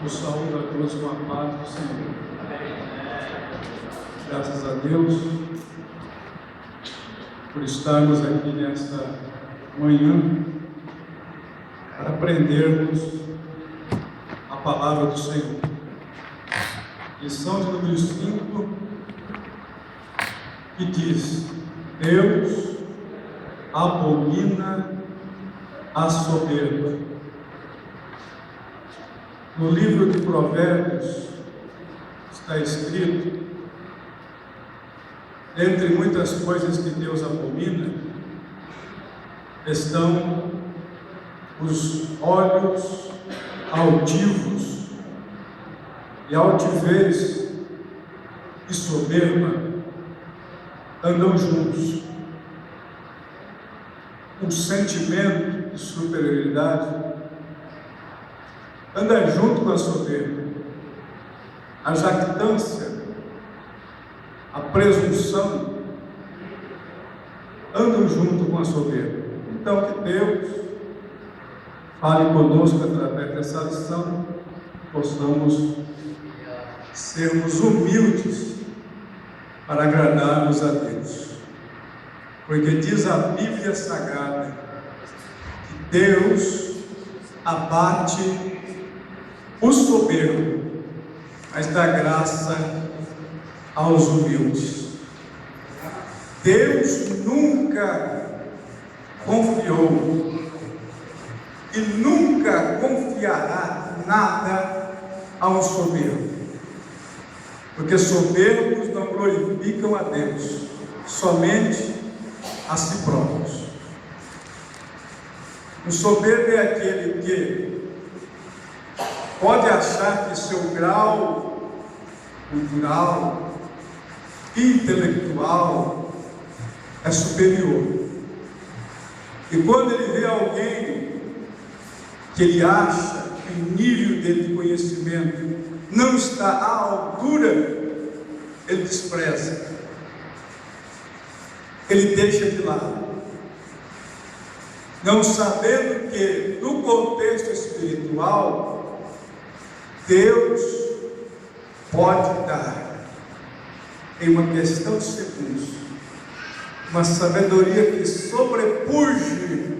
Eu saúdo a todos com a paz do Senhor. Graças a Deus por estarmos aqui nesta manhã para aprendermos a palavra do Senhor. Lição de número 5, que diz: Deus abomina a soberba. No livro de Provérbios está escrito, entre muitas coisas que Deus abomina, estão os olhos altivos, e altivez e soberba andam juntos. Um sentimento de superioridade anda junto com a soberba. A jactância, a presunção andam junto com a soberba. Então, que Deus fale conosco através dessa lição, possamos sermos humildes para agradarmos a Deus. Porque diz a Bíblia Sagrada que Deus abate o soberbo, mas dá graça aos humildes. Deus nunca confiou e nunca confiará nada a um soberbo, porque soberbos não glorificam a Deus, somente a si próprios. O soberbo é aquele que pode achar que seu grau cultural, intelectual é superior. E quando ele vê alguém que ele acha que o nível dele de conhecimento não está à altura, ele despreza, ele deixa de lado, não sabendo que no contexto espiritual Deus pode dar, em uma questão de segundos, uma sabedoria que sobrepuja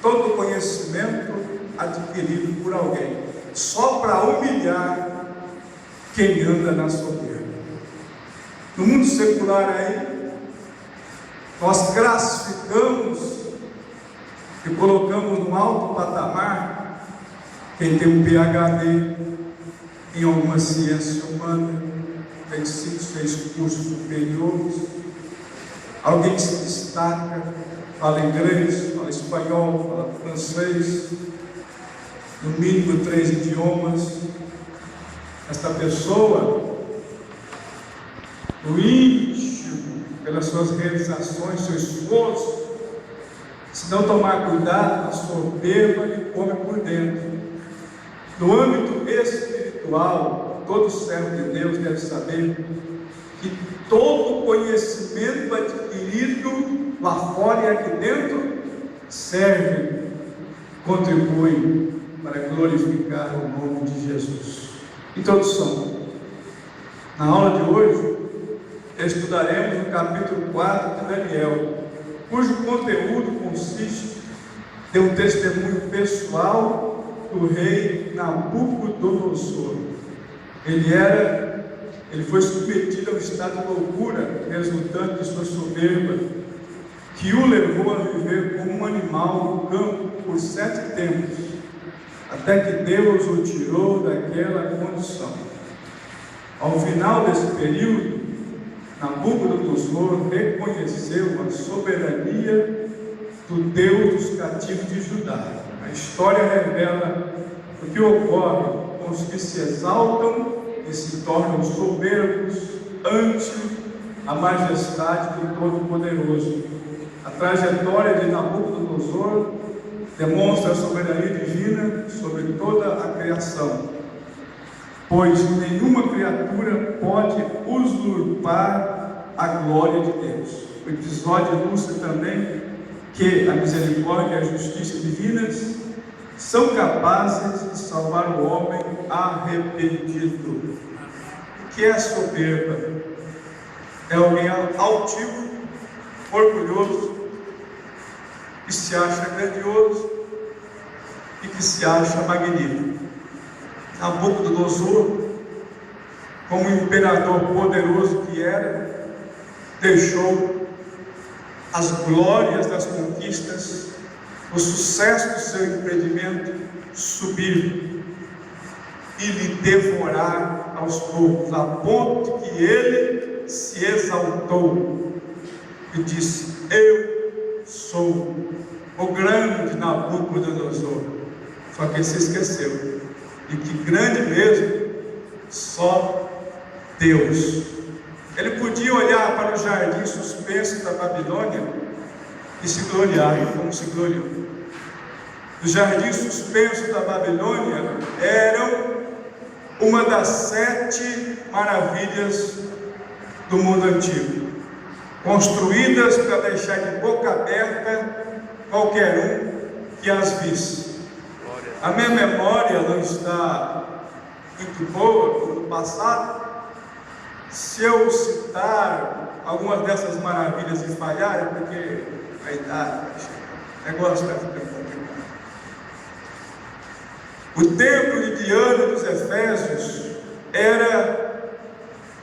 todo o conhecimento adquirido por alguém, só para humilhar quem anda na soberba. No mundo secular aí, nós classificamos e colocamos no alto patamar quem tem um PhD em alguma ciência humana, tem 5, 6 cursos superiores, alguém que se destaca, fala inglês, fala espanhol, fala francês, no mínimo 3 idiomas. Esta pessoa, o íntimo, pelas suas realizações, seu esforço, se não tomar cuidado, a soberba lhe come por dentro. No âmbito espiritual, todo servo de Deus deve saber que todo conhecimento adquirido lá fora e aqui dentro serve, contribui para glorificar o nome de Jesus. Introdução. Na aula de hoje, estudaremos o capítulo 4 de Daniel, cujo conteúdo consiste em um testemunho pessoal do rei Nabucodonosor. Ele foi submetido a um estado de loucura resultante de sua soberba, que o levou a viver como um animal no campo por 7 tempos, até que Deus o tirou daquela condição. Ao final desse período, Nabucodonosor reconheceu a soberania do Deus dos cativos de Judá. A história revela o que ocorre com os que se exaltam e se tornam soberbos ante a majestade do Todo-Poderoso. A trajetória de Nabucodonosor demonstra a soberania divina sobre toda a criação, pois nenhuma criatura pode usurpar a glória de Deus. O episódio ilustra também que a misericórdia e a justiça divinas são capazes de salvar o homem arrependido. O que é soberba? É alguém altivo, orgulhoso, que se acha grandioso e que se acha magnífico. Nabucodonosor, como imperador poderoso que era, deixou as glórias das conquistas, o sucesso do seu empreendimento subir e lhe devorar aos poucos, a ponto que ele se exaltou e disse: eu sou o grande Nabucodonosor. Só que ele se esqueceu de que grande mesmo só Deus. Ele podia olhar para o jardim suspenso da Babilônia e se gloriar, como se gloriou. Os jardins suspensos da Babilônia eram uma das 7 maravilhas do mundo antigo, construídas para deixar de boca aberta qualquer um que as visse. A minha memória não está muito boa do passado. Se eu citar algumas dessas maravilhas e falhar, é porque a idade, o negócio vai ficando complicado. O templo de Diana dos Efésios era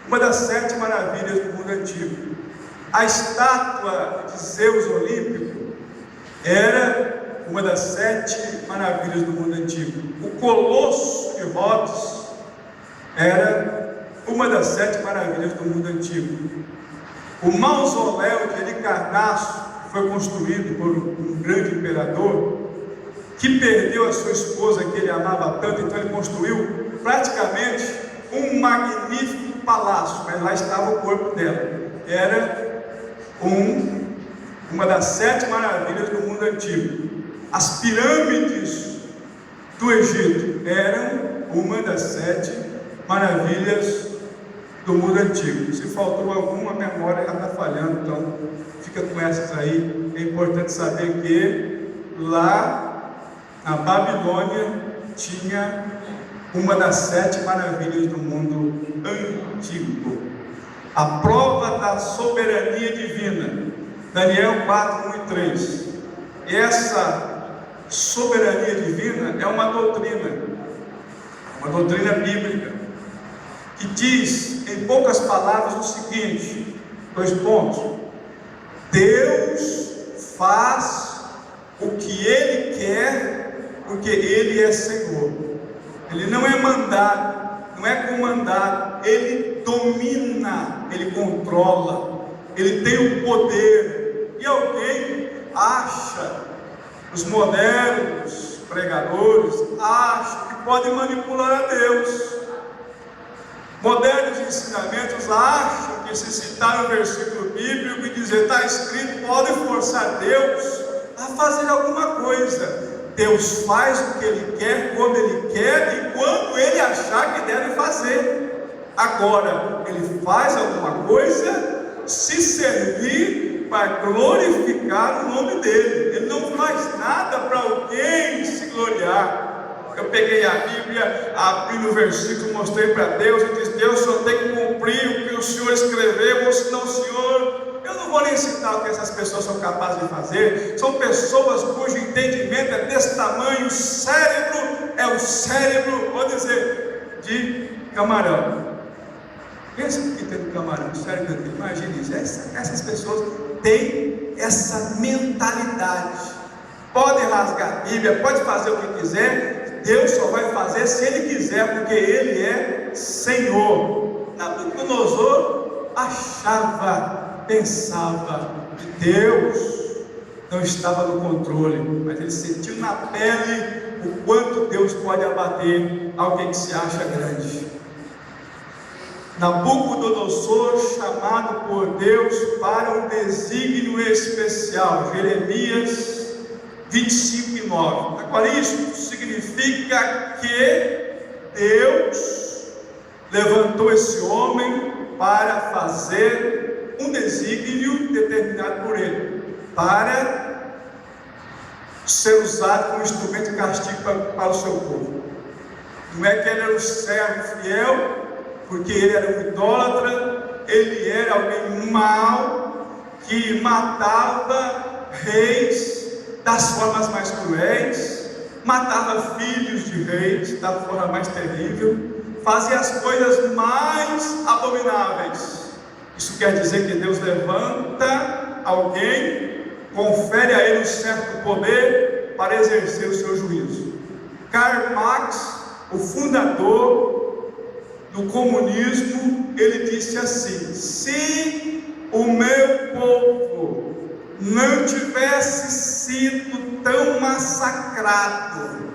uma das 7 maravilhas do mundo antigo. A estátua de Zeus Olímpico era uma das 7 maravilhas do mundo antigo. O Colosso de Rhodes era uma das 7 maravilhas do mundo antigo. O mausoléu de Helicarnasso foi construído por um grande imperador que perdeu a sua esposa que ele amava tanto, então ele construiu praticamente um magnífico palácio, mas lá estava o corpo dela. Era uma das 7 maravilhas do mundo antigo. As pirâmides do Egito eram uma das 7 maravilhas do mundo antigo. Se faltou alguma, a memória já está falhando, então fica com essas aí. É importante saber que lá na Babilônia tinha uma das 7 maravilhas do mundo antigo. A prova da soberania divina, Daniel 4, 1 e 3. Essa soberania divina é uma doutrina bíblica, que diz, em poucas palavras, o seguinte: 2 pontos. Deus faz o que Ele quer, porque Ele é Senhor. Ele não é mandado, não é comandado. Ele domina, Ele controla, Ele tem o poder. E alguém acha, os modernos pregadores acham que podem manipular a Deus. Modernos ensinamentos acham que, se citar um versículo bíblico e dizer está escrito, podem forçar Deus a fazer alguma coisa. Deus faz o que Ele quer, quando Ele quer e quando Ele achar que deve fazer. Agora, Ele faz alguma coisa se servir para glorificar o nome dEle. Ele não faz nada para alguém se gloriar. Eu peguei a Bíblia, abri no versículo, mostrei para Deus e disse: Deus, o Senhor tem que cumprir o que o Senhor escreveu, ou senão o Senhor... Eu não vou nem citar o que essas pessoas são capazes de fazer. São pessoas cujo entendimento é desse tamanho. O cérebro é o cérebro, vou dizer, de camarão. Pensa o que tem de camarão, o cérebro dele. Imagine isso. Essas pessoas têm essa mentalidade. Pode rasgar a Bíblia, pode fazer o que quiser. Deus só vai fazer se Ele quiser, porque Ele é Senhor. Nabucodonosor achava, pensava que Deus não estava no controle, mas ele sentiu na pele o quanto Deus pode abater alguém que se acha grande. Nabucodonosor, chamado por Deus para um desígnio especial, Jeremias 25 e 9. Agora, isso significa que Deus levantou esse homem para fazer um desígnio determinado por Ele, para ser usado como instrumento de castigo para o seu povo. Não é que ele era um servo fiel, porque ele era um idólatra, ele era alguém mau, que matava reis das formas mais cruéis, matava filhos de reis da forma mais terrível, fazia as coisas mais abomináveis. Isso quer dizer que Deus levanta alguém, confere a ele um certo poder para exercer o seu juízo. Karl Marx, o fundador do comunismo, ele disse assim: se o meu povo não tivesse sido tão massacrado,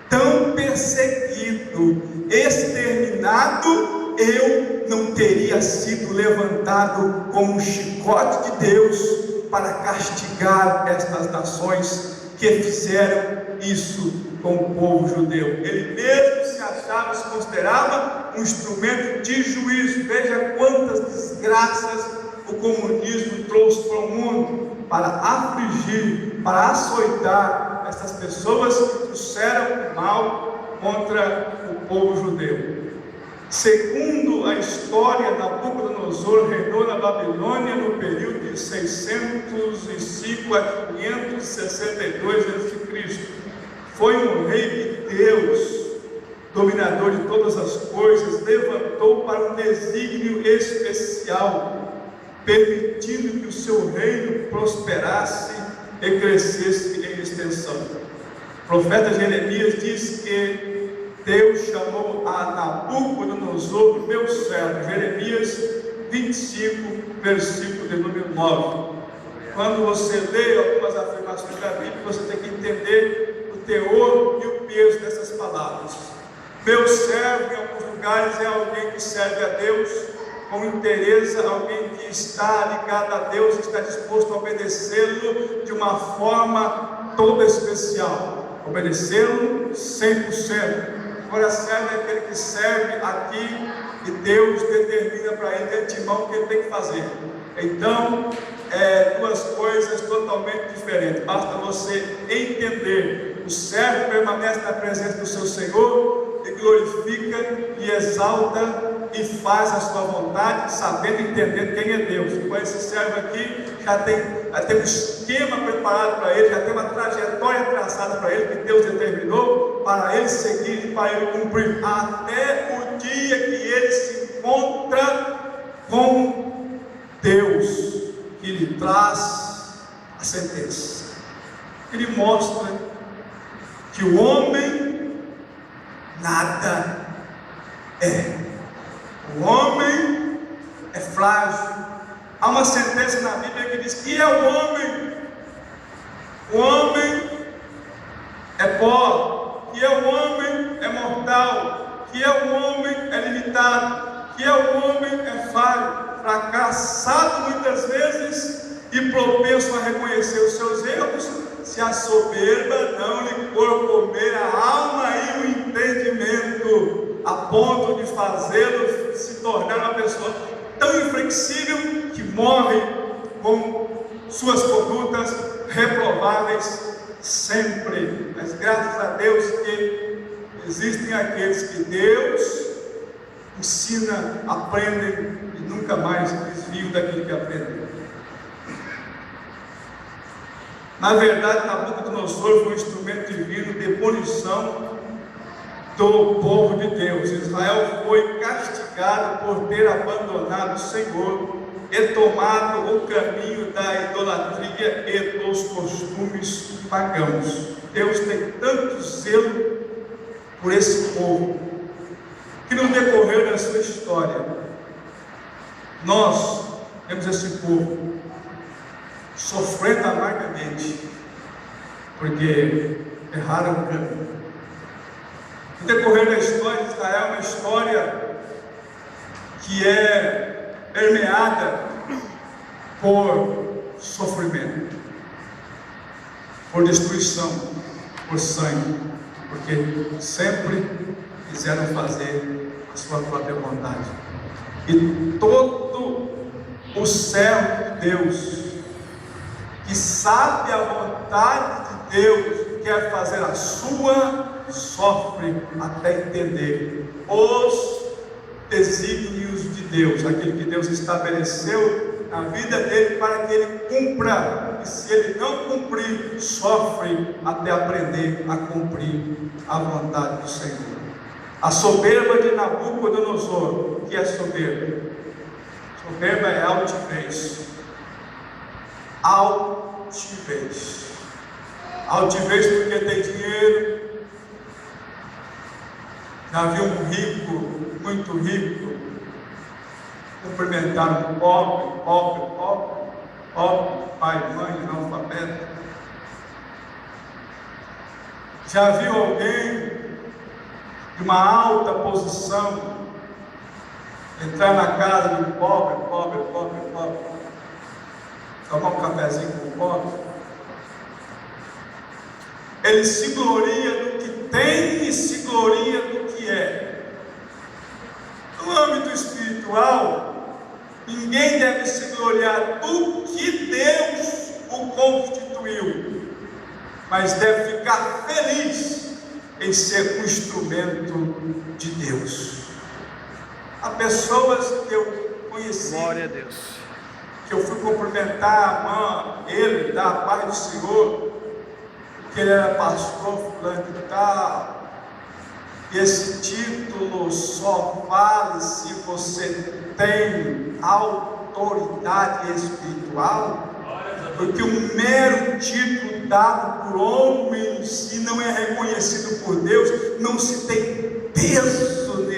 tão perseguido, exterminado, eu não teria sido levantado como um chicote de Deus para castigar estas nações que fizeram isso com o povo judeu. Ele mesmo se achava, se considerava um instrumento de juízo. Veja quantas desgraças o comunismo trouxe para o mundo, para afligir, para açoitar essas pessoas que trouxeram mal contra o povo judeu. Segundo a história, Nabucodonosor reinou na Babilônia no período de 605 a 562 a.C. Foi um rei que Deus, dominador de todas as coisas, levantou para um desígnio especial, permitindo que o seu reino prosperasse e crescesse em extensão. O profeta Jeremias diz que Deus chamou a Nabucodonosor, meu servo. Jeremias 25, versículo de número 9. Quando você lê algumas afirmações da Bíblia, você tem que entender o teor e o peso dessas palavras. Meu servo, em alguns lugares, é alguém que serve a Deus com interesse, alguém que está ligado a Deus, está disposto a obedecê-lo de uma forma toda especial, obedecê-lo 100%. Agora, servo é aquele que serve aqui e Deus determina para ele de antemão o que ele tem que fazer. Então, duas coisas totalmente diferentes. Basta você entender: o servo permanece na presença do seu Senhor e glorifica e exalta e faz a sua vontade, sabendo e entendendo quem é Deus. Com esse servo aqui, já tem um esquema preparado para ele, já tem uma trajetória traçada para ele, que Deus determinou para ele seguir e para ele cumprir, até o dia que ele se encontra com Deus, que lhe traz a sentença. Ele mostra que o homem nada é. O homem é frágil. Há uma sentença na Bíblia que diz que é o homem. O homem é pó, que é o homem é mortal, que é o homem é limitado, que é o homem é falho, fracassado muitas vezes e propenso a reconhecer os seus erros, se a soberba não lhe corcomer a alma e o entendimento, a ponto de fazê-lo se tornar uma pessoa tão inflexível que morre com suas condutas reprováveis sempre. Mas graças a Deus que existem aqueles que Deus ensina, aprendem e nunca mais desviam daquilo que aprendem. Na verdade, Nabucodonosor foi um instrumento divino de punição do povo de Deus. Israel foi castigado por ter abandonado o Senhor e tomado o caminho da idolatria e dos costumes pagãos. Deus tem tanto zelo por esse povo, que no decorrer da sua história, nós temos esse povo sofrendo amargamente, porque erraram o caminho. No decorrer da história de Israel, é uma história que é permeada por sofrimento, por destruição, por sangue, porque sempre quiseram fazer a sua própria vontade. E todo o servo de Deus que sabe a vontade de Deus quer fazer a sua, sofre até entender os desígnios de Deus, aquilo que Deus estabeleceu na vida dele para que ele cumpra, e se ele não cumprir, sofre até aprender a cumprir a vontade do Senhor. A soberba de Nabucodonosor, o que é soberba? Soberba é altivez. Altivez. Altivez porque tem dinheiro. Já vi um rico, muito rico, cumprimentar um pobre, pai, mãe, analfabeto. Já viu alguém de uma alta posição entrar na casa de um pobre, tomar um cafezinho com o pobre? Ele se gloria do que tem e se gloria do que é. No âmbito espiritual, ninguém deve se gloriar do que Deus o constituiu, mas deve ficar feliz em ser um instrumento de Deus. Há pessoas que eu conheci, glória a Deus, que eu fui cumprimentar ele, dar a paz do Senhor, que ele era pastor fulano e tal. E esse título só vale se você tem autoridade espiritual, porque um mero título dado por homens e não é reconhecido por Deus, não se tem peso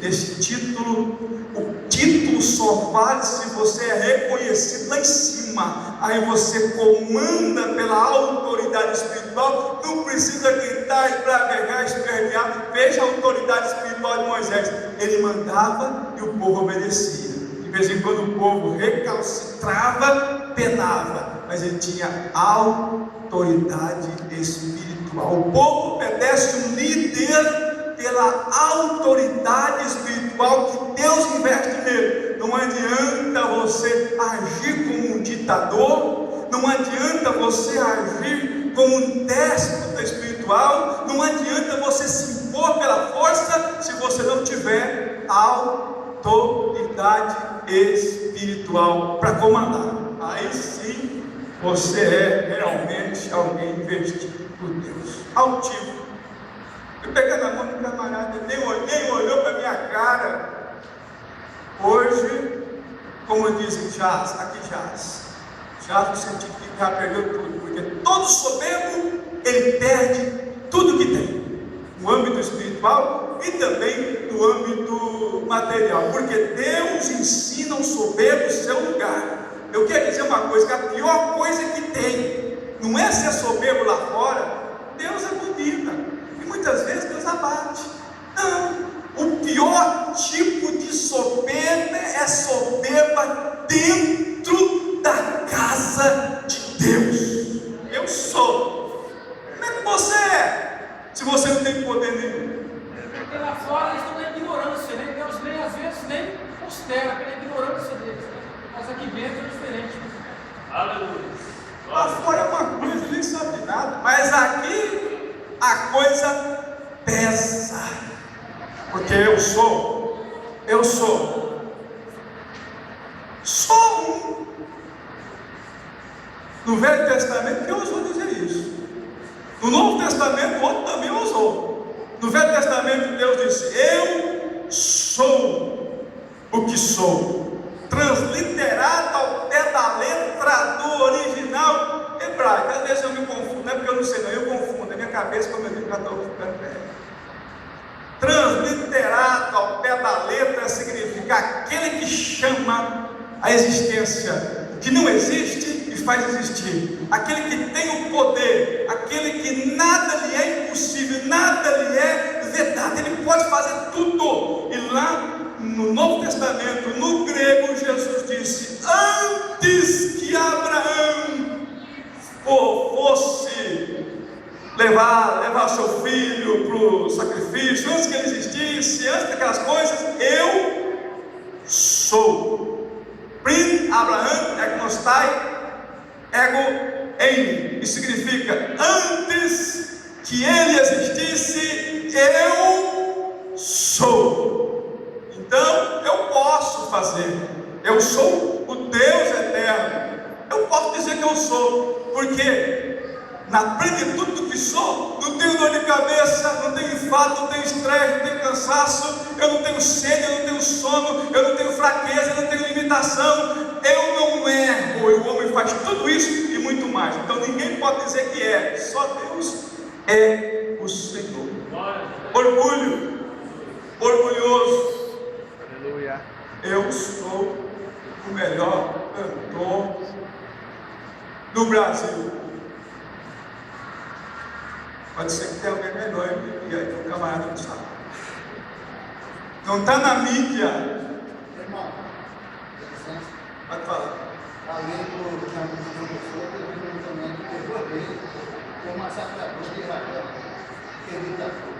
neste título. O título só vale se você é reconhecido lá em cima. Aí você comanda pela autoridade espiritual. Não precisa gritar, esbravejar, espernear. Veja a autoridade espiritual de Moisés. Ele mandava e o povo obedecia. De vez em quando o povo recalcitrava, penava, mas ele tinha autoridade espiritual. O povo obedece um líder pela autoridade espiritual que Deus investe nele. Não adianta você agir como um ditador, não adianta você agir como um déspota espiritual, não adianta você se impor pela força se você não tiver autoridade espiritual para comandar. Aí sim você é realmente alguém investido por Deus. Altivo. Eu pegando a mão do camarada, nem olhou para minha cara. Hoje, como dizem Jazz, Jazz no sentido que já perdeu tudo, porque todo soberbo, ele perde tudo que tem, no âmbito espiritual e também no âmbito material, porque Deus ensina o soberbo seu lugar. Eu quero dizer uma coisa, que a pior coisa que tem, não é ser soberbo lá fora. Deus abomina, e muitas vezes Deus abate. Não, o pior tipo de soberba é soberba dentro da casa de Deus. Eu sou. Como é que você é, se você não tem poder nenhum? porque lá fora eles estão na ignorância, né? Deus nem às vezes nem considera pela ignorância deles, mas aqui dentro é diferente. Aleluia. Lá fora é uma coisa, nem sabe nada, mas aqui a coisa pesa, porque eu sou um. No Velho Testamento, quem ousou dizer isso? No Novo Testamento, o outro também ousou. No Velho Testamento, Deus disse: eu sou o que sou. Transliterado ao pé da letra do original hebraico. Às vezes eu me confundo, não é porque eu não sei, não, eu confundo. A minha cabeça, como eu digo, já estou ficando velho. Transliterado ao pé da letra significa aquele que chama a existência que não existe e faz existir, aquele que tem o poder, aquele que nada lhe é impossível, nada lhe é vedado, ele pode fazer tudo. E lá no Novo Testamento, no grego, Jesus disse: antes que Abraão fosse levar seu filho para o sacrifício, antes que ele existisse, antes daquelas coisas, eu sou. Prim Abraham egnostai ego em mim. Isso significa, antes que ele existisse, eu sou. Então, eu posso fazer. Eu sou o Deus eterno. Eu posso dizer que eu sou, porque na plenitude do que sou, não tenho dor de cabeça, não tenho infarto, não tenho estresse, não tenho cansaço, eu não tenho sede, eu não tenho sono, eu não tenho fraqueza, eu não tenho limitação, eu não erro. O homem faz tudo isso e muito mais. Então ninguém pode dizer que é, só Deus é o Senhor. Orgulho, orgulhoso. Aleluia. Eu sou o melhor cantor do Brasil. Pode ser que tenha alguém melhor e aí o camarada não sabe. Não está na mídia. Irmão, Pode falar. alguém do campo de professor teve um levantamento que pegou dele com uma massacrador de Israel, que é ditador,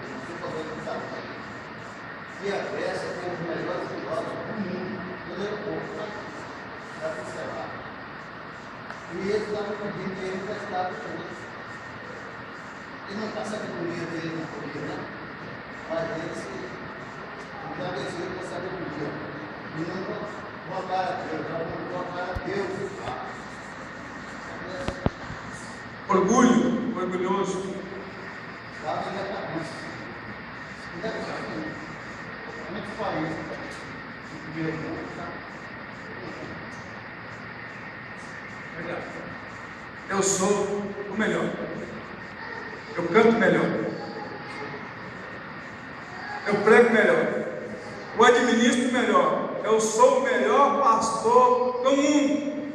e a Grécia tem os melhores filósofos do mundo, do aeroporto, para observar. E eles estavam pedindo que ele prestava tudo. Ele não está sabedoria dele na política, mas ele se engrandeceu com a sabedoria. E não votaram a Deus, não votaram a Deus. Orgulho, orgulhoso. Estava em decadência. Em decadência. Como é que faz isso? Eu sou o melhor. Eu canto melhor. Eu prego melhor. Eu administro melhor. Eu sou o melhor pastor do mundo.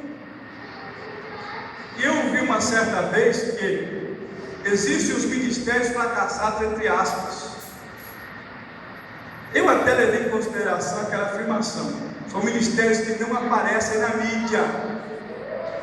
E eu vi uma certa vez que existem os ministérios fracassados, entre aspas. Eu até levei em consideração aquela afirmação. São ministérios que não aparecem na mídia.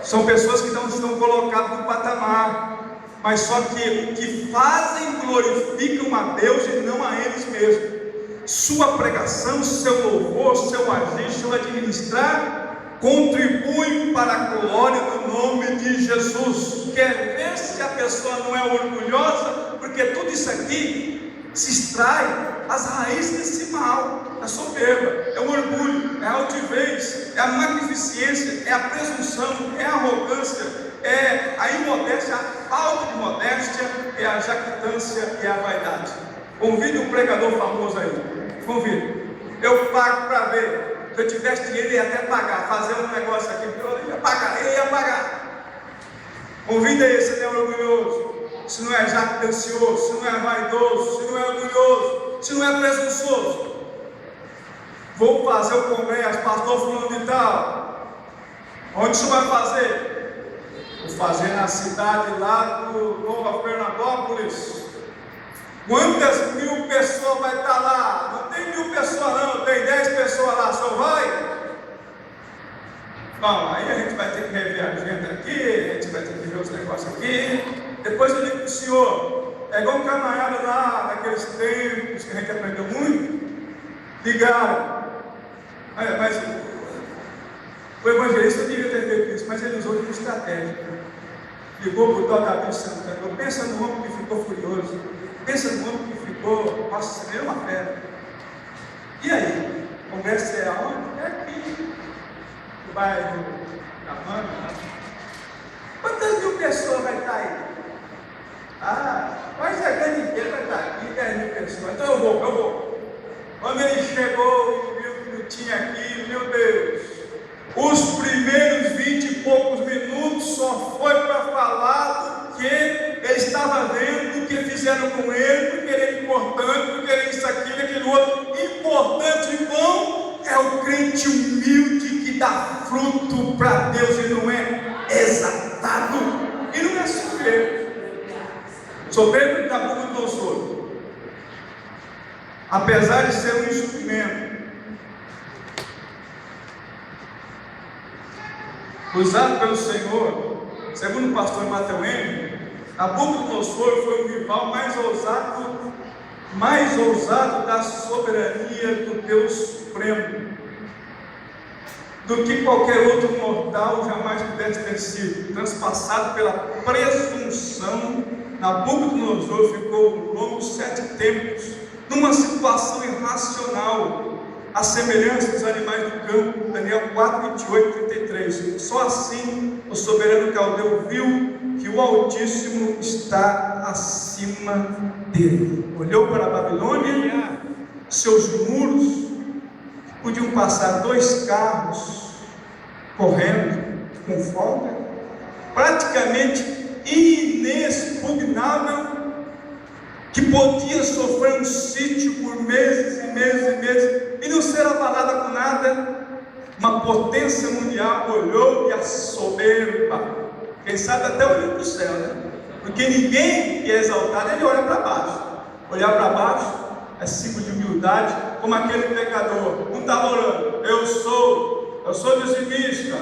São pessoas que não estão colocadas no patamar. Mas só que o que fazem glorificam a Deus e não a eles mesmos. Sua pregação, seu louvor, seu agir, seu administrar contribuem para a glória do nome de Jesus. Quer ver se a pessoa não é orgulhosa? Porque tudo isso aqui se extrai as raízes desse mal, a soberba, é o orgulho, é a altivez, é a magnificência, é a presunção, é a arrogância, é a imodéstia, a falta de modéstia, é a jactância e a vaidade. Convide um pregador famoso aí, convide. Eu pago para ver. Se eu tivesse dinheiro, eu ia até pagar, fazer um negócio aqui, eu ia pagar. Convida aí, se não é orgulhoso, se não é jactancioso, se não é vaidoso, se não é orgulhoso, se não é presunçoso. Vou fazer o congresso, pastor fulano de tal. Onde você vai fazer? Vou fazer na cidade lá do Nova Fernandópolis. Quantas mil pessoas vai estar lá? Não tem 1000 pessoas não, tem 10 pessoas lá, só vai? Bom, aí a gente vai ter que rever a agenda aqui, a gente vai ter que ver os negócios aqui. Depois eu digo para o senhor, é igual um camarada lá, naqueles tempos que a gente aprendeu muito, ligaram. Mas o evangelista devia ter feito isso, mas ele usou de uma estratégia. Ligou para o Davi Santana, pensa no homem que ficou furioso, pensa no homem que ficou, nossa, você é uma fera. E aí? O congresso é aonde? É aqui, no bairro da Mano. Quantas mil pessoas vai estar aí? Mas a grande inteira vai estar aqui, 10 mil pessoas. Então eu vou. Quando ele chegou e viu que não tinha aqui, meu Deus, os primeiros 20 e poucos minutos só foi para falar do que ele estava vendo, do que fizeram com ele, do que ele é importante, do que ele é isso, aquilo, aquele outro. Importante e bom é o crente humilde que dá fruto para Deus e não é exaltado. E não é soberbo. Soberbo da boca do doçor. Apesar de ser um instrumento usado pelo Senhor, segundo o pastor Mateus Henry, a boca do doçor foi o rival mais ousado da soberania do Deus Supremo. do que qualquer outro mortal jamais pudesse ter sido, transpassado pela presunção. Nabucodonosor ficou longos 7 tempos numa situação irracional, à semelhança dos animais do campo. Daniel 4, 28, 33. Só assim o soberano caldeu viu que o Altíssimo está acima dele. Olhou para a Babilônia, seus muros podiam passar 2 carros correndo com folga, praticamente inexpugnável, que podia sofrer um sítio por meses e meses e meses e não ser abalada com nada. Uma potência mundial olhou e a soberba, quem sabe até olhou para o céu, né? Porque ninguém que é exaltado, ele olha para baixo. Olhar para baixo é símbolo de humildade, como aquele pecador. Um estava orando: eu sou dizimista,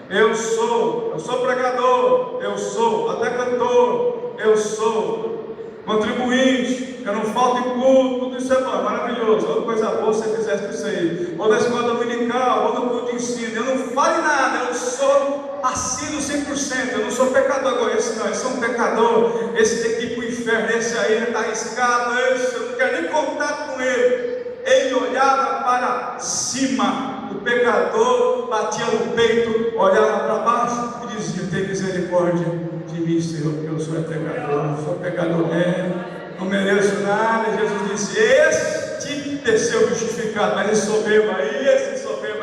eu sou pregador, eu sou até cantor, eu sou contribuinte, eu não falto em culto. Tudo isso é bom, maravilhoso. Outra coisa boa se você fizesse isso aí. Ou na escola dominical, ou no culto de ensino. Eu não falo nada, eu sou assíduo 100%. Eu não sou pecador agora, esse não, eu sou um pecador. Esse tem que ir para o inferno, esse aí está arriscado, esse eu não quero nem contato com ele. Ele olhava para cima. O pecador batia no peito, olhava para baixo e dizia: tem misericórdia de mim, Senhor, porque eu sou pecador mesmo, não mereço nada. E Jesus disse: este desceu justificado, mas esse soberbo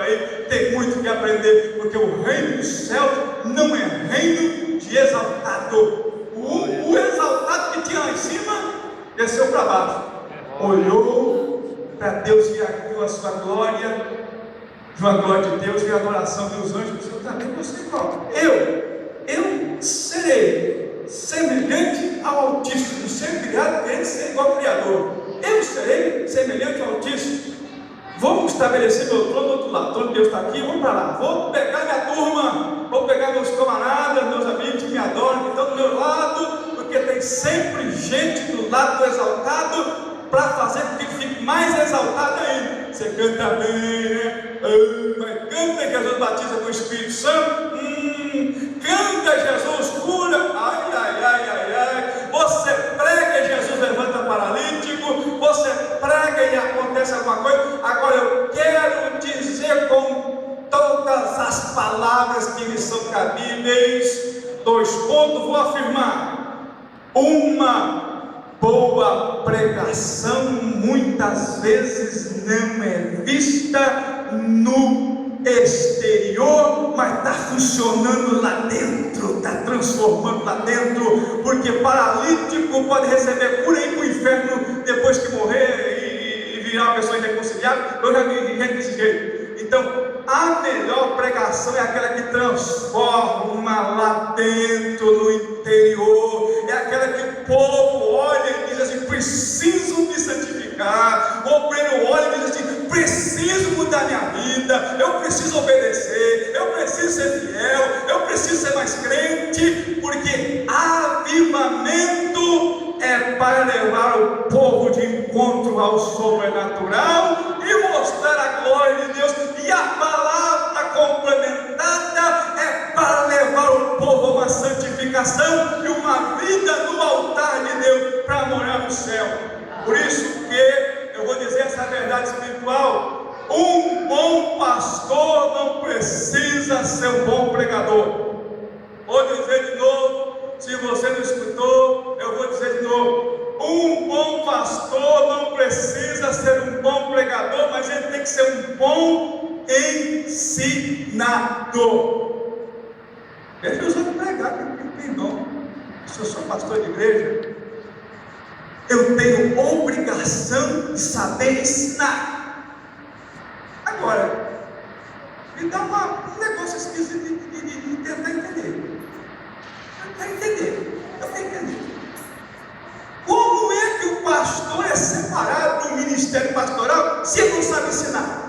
aí tem muito que aprender, porque o reino dos céus não é reino de exaltado. O exaltado que tinha lá em cima desceu para baixo, olhou para Deus e viu a sua glória. Viu a glória de Deus, viu a adoração, viu os anjos. Eu também não sei qual. Eu serei semelhante ao Altíssimo. Ser criado, querendo ser igual ao Criador. Eu serei semelhante ao Altíssimo. Vou estabelecer meu trono do outro lado. Todo Deus está aqui, vamos para lá. Vou pegar minha turma, vou pegar meus camaradas, meus amigos que me adoram, que estão do meu lado, porque tem sempre gente do lado do exaltado para fazer com que ele fique mais exaltado ainda. Você canta bem, né? Mas canta Jesus batiza com o Espírito Santo. Canta Jesus cura. Ai. Você prega e Jesus levanta paralítico. Você prega e acontece alguma coisa. Agora eu quero dizer com todas as palavras que lhe são cabíveis. 2 pontos, vou afirmar. Uma boa pregação muitas vezes não é vista no exterior, mas está funcionando lá dentro, está transformando lá dentro, porque paralítico pode receber cura e ir para o inferno depois que morrer e virar uma pessoa irreconciliável. Eu já vi gente desse jeito. Então, a melhor pregação é aquela que transforma lá dentro, no interior. É aquela que o povo olha e diz assim: preciso me santificar. O obreiro olha e diz assim: preciso mudar minha vida, eu preciso obedecer, eu preciso ser fiel, eu preciso ser mais crente, porque avivamento é para levar o povo de encontro ao sobrenatural e mostrar a glória de Deus. E a palavra complementada é para levar o povo a uma santificação e uma vida no altar de Deus para morar no céu. Por isso que eu vou dizer essa verdade espiritual: um bom pastor não precisa ser um bom pregador. Vou dizer de novo, se você não escutou, eu vou dizer de novo: um bom pastor não precisa ser um bom pregador, mas ele tem que ser um bom ensinador. Ele usa pregar, que tem dom. Se eu sou pastor de igreja, eu tenho obrigação de saber ensinar. Agora, me dá um negócio esquisito de tentar entender. Eu quero entender. Como é que o pastor é separado do ministério pastoral se ele não sabe ensinar?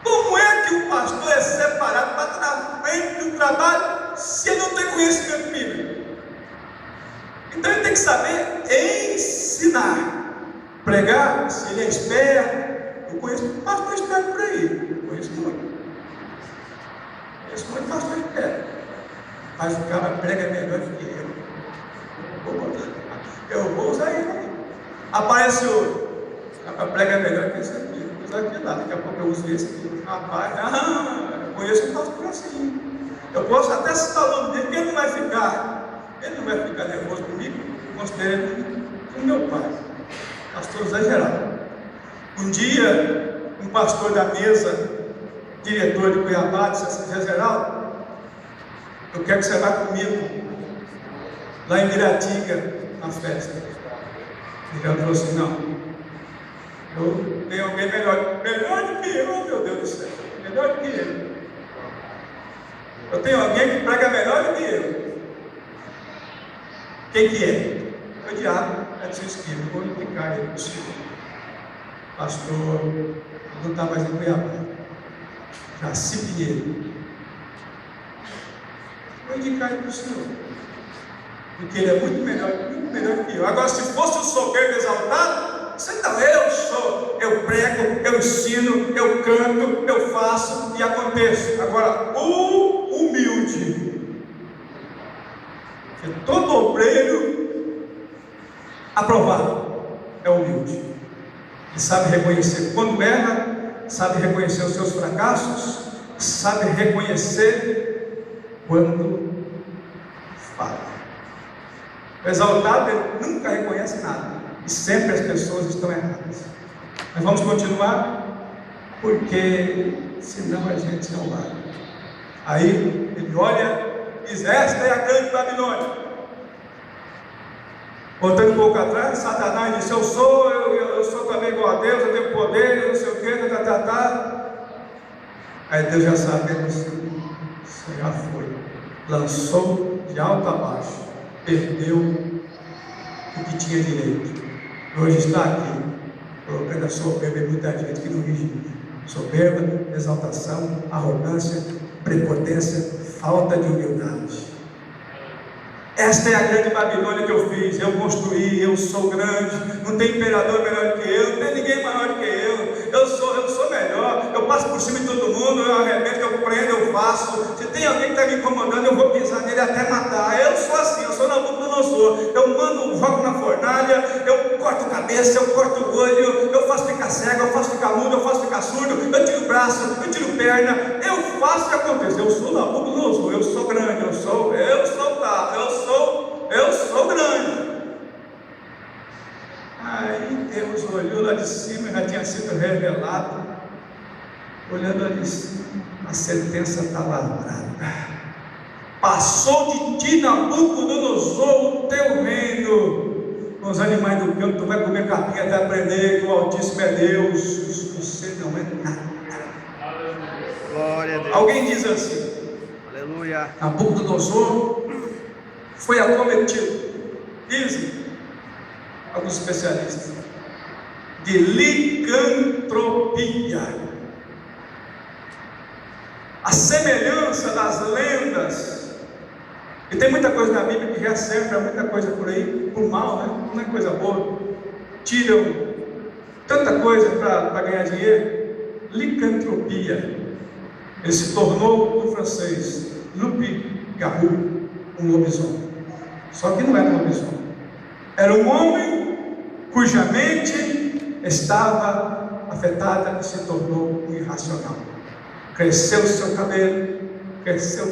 Como é que o pastor é separado para estar na frente do trabalho se ele não tem conhecimento bíblico? Então ele tem que saber ensinar. Pregar, se ele é esperto, Eu conheço um pastor esperto por aí. Eu conheço muito. Conheço muito pastor esperto. Mas o cara prega melhor do que eu vou usar ele. Aparece outro. O cara prega melhor que esse aqui. Eu vou usar aquele lá. Daqui a pouco eu uso esse aqui. Rapaz, eu conheço um pastor assim. Eu posso até citar o nome dele, que ele não vai ficar nervoso comigo. Eu considero ele como meu pai, pastor Zé Geraldo. Um dia, um pastor da mesa, diretor de Cuiabá, disse: Zé Geraldo, eu quero que você vá comigo lá em Miratiga, na festa. E ele falou assim: não, eu tenho alguém melhor do que eu, meu Deus do céu, melhor do que ele. Eu tenho alguém que prega melhor do que eu. Quem que é? É o diabo, é do seu esquema. Vou indicar ele para o senhor. Pastor, não está mais em Cuiabá. Jaci Pinheiro. Vou indicar ele para o senhor. Porque ele é muito melhor que eu. Agora, se fosse o soberbo exaltado, você não, eu prego, eu ensino, eu canto, eu faço e aconteço. Agora, o humilde, que todo obreiro aprovado é humilde. Ele sabe reconhecer quando erra, sabe reconhecer os seus fracassos, sabe reconhecer quando fala. O exaltado, ele nunca reconhece nada. E sempre as pessoas estão erradas. Mas vamos continuar, porque senão a gente não vai. Aí ele olha e diz: esta é a grande Babilônia. Voltando um pouco atrás, Satanás disse: eu sou também igual a Deus, eu tenho poder, eu não sei o que, Aí Deus já sabe que você já foi, lançou de alto a baixo, perdeu o que tinha direito. Hoje está aqui, colocando a soberba em muita gente que não vigia. Soberba, exaltação, arrogância, prepotência, falta de humildade. Esta é a grande Babilônia que eu fiz, eu construí, eu sou grande, não tem imperador melhor que eu, não tem ninguém maior que eu sou melhor, eu passo por cima de todo mundo, eu arrebento, eu prendo, eu faço. Se tem alguém que está me incomodando, eu vou pisar nele até matar. Eu sou assim, eu sou Nabucodonosor, eu mando, jogo na fornalha, eu corto cabeça, eu corto o olho, eu faço ficar cego, eu faço ficar mudo, eu faço ficar surdo, eu tiro braço, eu tiro perna, eu faço o que acontecer. Eu sou Nabucodonosor, eu sou grande, eu sou grande. Aí Deus olhou lá de cima, já tinha sido revelado. Olhando ali de cima, a sentença está lavrada. Passou de ti, Nabucodonosor, o teu reino. Com os animais do campo, tu vai comer capinha até aprender que o Altíssimo é Deus. Você não é nada. Glória a Deus. Alguém diz assim: Aleluia. Nabucodonosor foi acometido, dizem alguns especialistas, de licantropia. A semelhança das lendas, e tem muita coisa na Bíblia que já serve para muita coisa por aí, por mal, né? Não é coisa boa. Tiram tanta coisa para ganhar dinheiro. Licantropia. Ele se tornou, no francês, loup-garou, um lobisomem. Só que não era um lobisomem. Era um homem cuja mente estava afetada e se tornou um irracional. Cresceu o seu cabelo, cresceu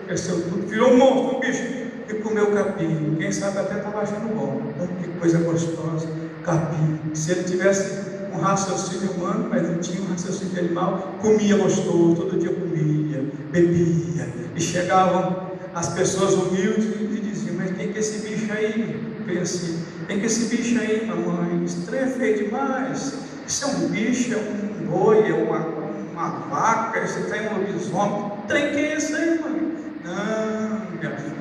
tudo, virou um monstro, um bicho, e comeu capim. Quem sabe até estava achando bom. Que coisa gostosa, capim. Se ele tivesse um raciocínio humano, mas não tinha um raciocínio de animal, comia gostoso, todo dia comia, bebia. E chegavam as pessoas humildes e diziam: mas tem que esse bicho aí, assim, tem que esse bicho aí, mamãe, esse trem é feio demais. Isso é um bicho, é um boi, é uma vaca, isso tem um lobisomem. Trem que é esse aí, mãe? Não, minha filha,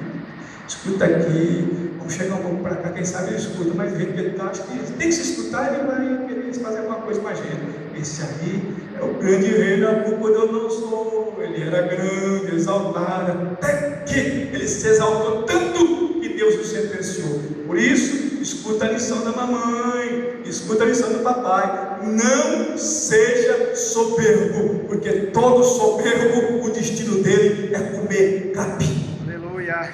escuta aqui, vamos chegar um pouco para cá, quem sabe ele escuta, mas do jeito que ele está, acho que tem que se escutar, ele vai querer fazer alguma coisa com a gente. Esse aí é o grande rei Nabucodonosor. Ele era grande, exaltado, até que ele se exaltou tanto que Deus Deus o sentenciou. Por isso, escuta a lição da mamãe, escuta a lição do papai. Não seja soberbo, porque todo soberbo, o destino dele é comer capim. Aleluia.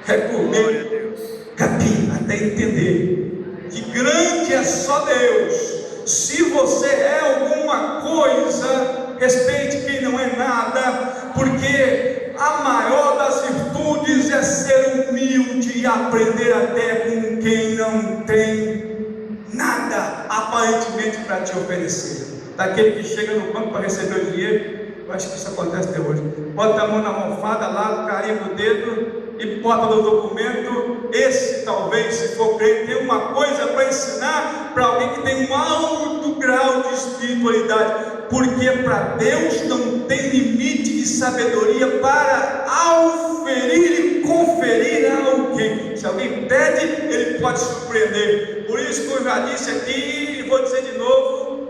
É comer capim, até entender que grande é só Deus. Se você é alguma coisa, respeite quem não é nada, porque a maior das virtudes é ser humilde e aprender até com quem não tem nada aparentemente para te oferecer. Daquele que chega no banco para receber o dinheiro, eu acho que isso acontece até hoje. Bota a mão na almofada lá, carimba o dedo e bota no documento. Esse talvez, se for crente, tem uma coisa para ensinar para alguém que tem um alto grau de espiritualidade, porque para Deus não tem limite de sabedoria para auferir e conferir a alguém. Se alguém pede, ele pode surpreender. Por isso que eu já disse aqui e vou dizer de novo,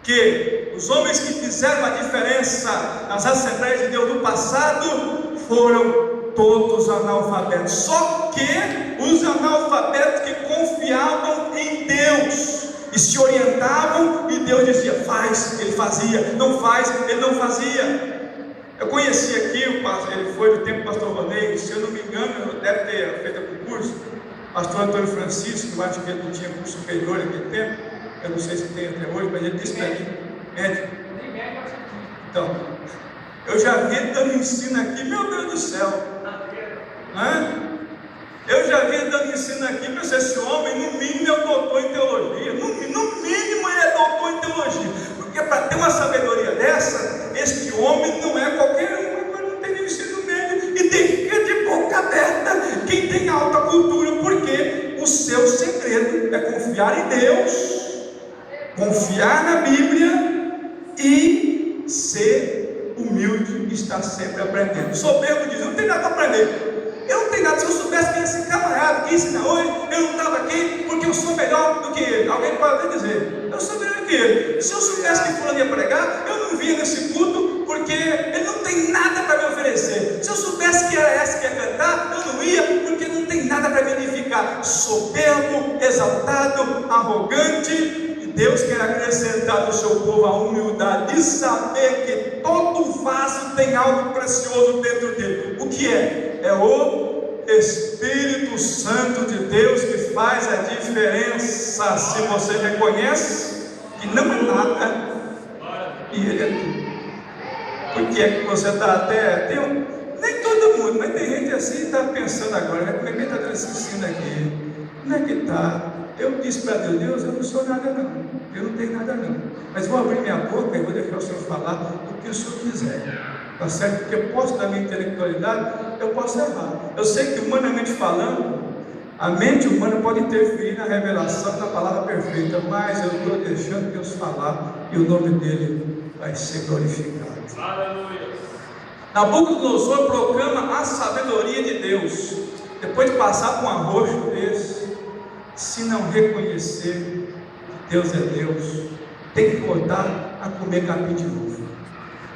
que os homens que fizeram a diferença nas Assembleias de Deus do passado foram todos analfabetos. Só que os analfabetos que confiavam em Deus e se orientavam, e Deus dizia: faz, ele fazia; não faz, ele não fazia. Eu conheci aqui, ele foi do tempo do pastor Ronei, se eu não me engano, deve ter feito concurso, pastor Antônio Francisco, eu acho que ele não tinha curso superior naquele tempo, eu não sei se tem até hoje, mas ele disse para mim, médico. Então, eu já vi ele dando ensino aqui, meu Deus do céu. Eu já vi ele dando ensino aqui, mas esse homem, no mínimo, é doutor em teologia. No mínimo, ele é doutor em teologia. Porque para ter uma sabedoria dessa, este homem não é qualquer um, mas não tem nem ensino médio. E tem que ficar de boca aberta quem tem alta cultura, porque o seu segredo é confiar em Deus, confiar na Bíblia e ser humilde e estar sempre aprendendo. O soberbo diz: eu não tenho nada para aprender. Eu não tenho nada. Se eu soubesse quem é esse camarada que ensina hoje, eu não estava aqui, porque eu sou melhor do que ele. Alguém pode até dizer: eu sou melhor do que ele. Se eu soubesse que fulano ia pregar, eu não vinha nesse culto, porque ele não tem nada para me oferecer. Se eu soubesse que era essa que ia cantar, eu não ia, porque não tem nada para me edificar. Soberbo, exaltado, arrogante. Deus quer acrescentar no seu povo a humildade de saber que todo vaso tem algo precioso dentro dele. O que é? É o Espírito Santo de Deus que faz a diferença. Se você reconhece que não é nada e Ele é tudo. Por que é que você está até... nem todo mundo, mas tem gente assim que está pensando agora: como é que ele está dando esse ensino aqui? Como é que está? Eu disse para Deus: Deus, eu não sou nada não, eu não tenho nada não, mas vou abrir minha boca e vou deixar o Senhor falar o que o Senhor quiser, tá certo? Porque eu posso, da minha intelectualidade, eu posso errar. Eu sei que, humanamente falando, a mente humana pode interferir na revelação da palavra perfeita, mas eu estou deixando Deus falar e o nome dele vai ser glorificado. Aleluia. Nabucodonosor proclama a sabedoria de Deus. Depois de passar por um arroxo desse, se não reconhecer que Deus é Deus, tem que voltar a comer capim de novo.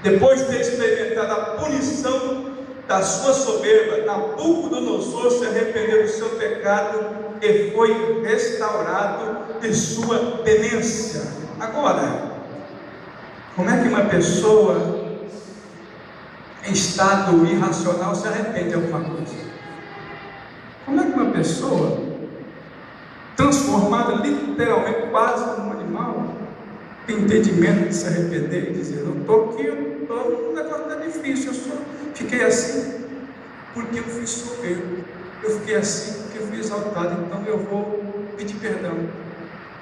Depois de ter experimentado a punição da sua soberba, Nabucodonosor se arrependeu do seu pecado e foi restaurado de sua tenência. Agora, como é que uma pessoa em estado irracional se arrepende de alguma coisa? Como é que uma pessoa transformada literalmente quase como um animal tem entendimento de se arrepender e dizer: eu estou aqui, o negócio está difícil, fiquei assim porque eu fui soberbo, eu fiquei assim porque eu fui exaltado, então eu vou pedir perdão.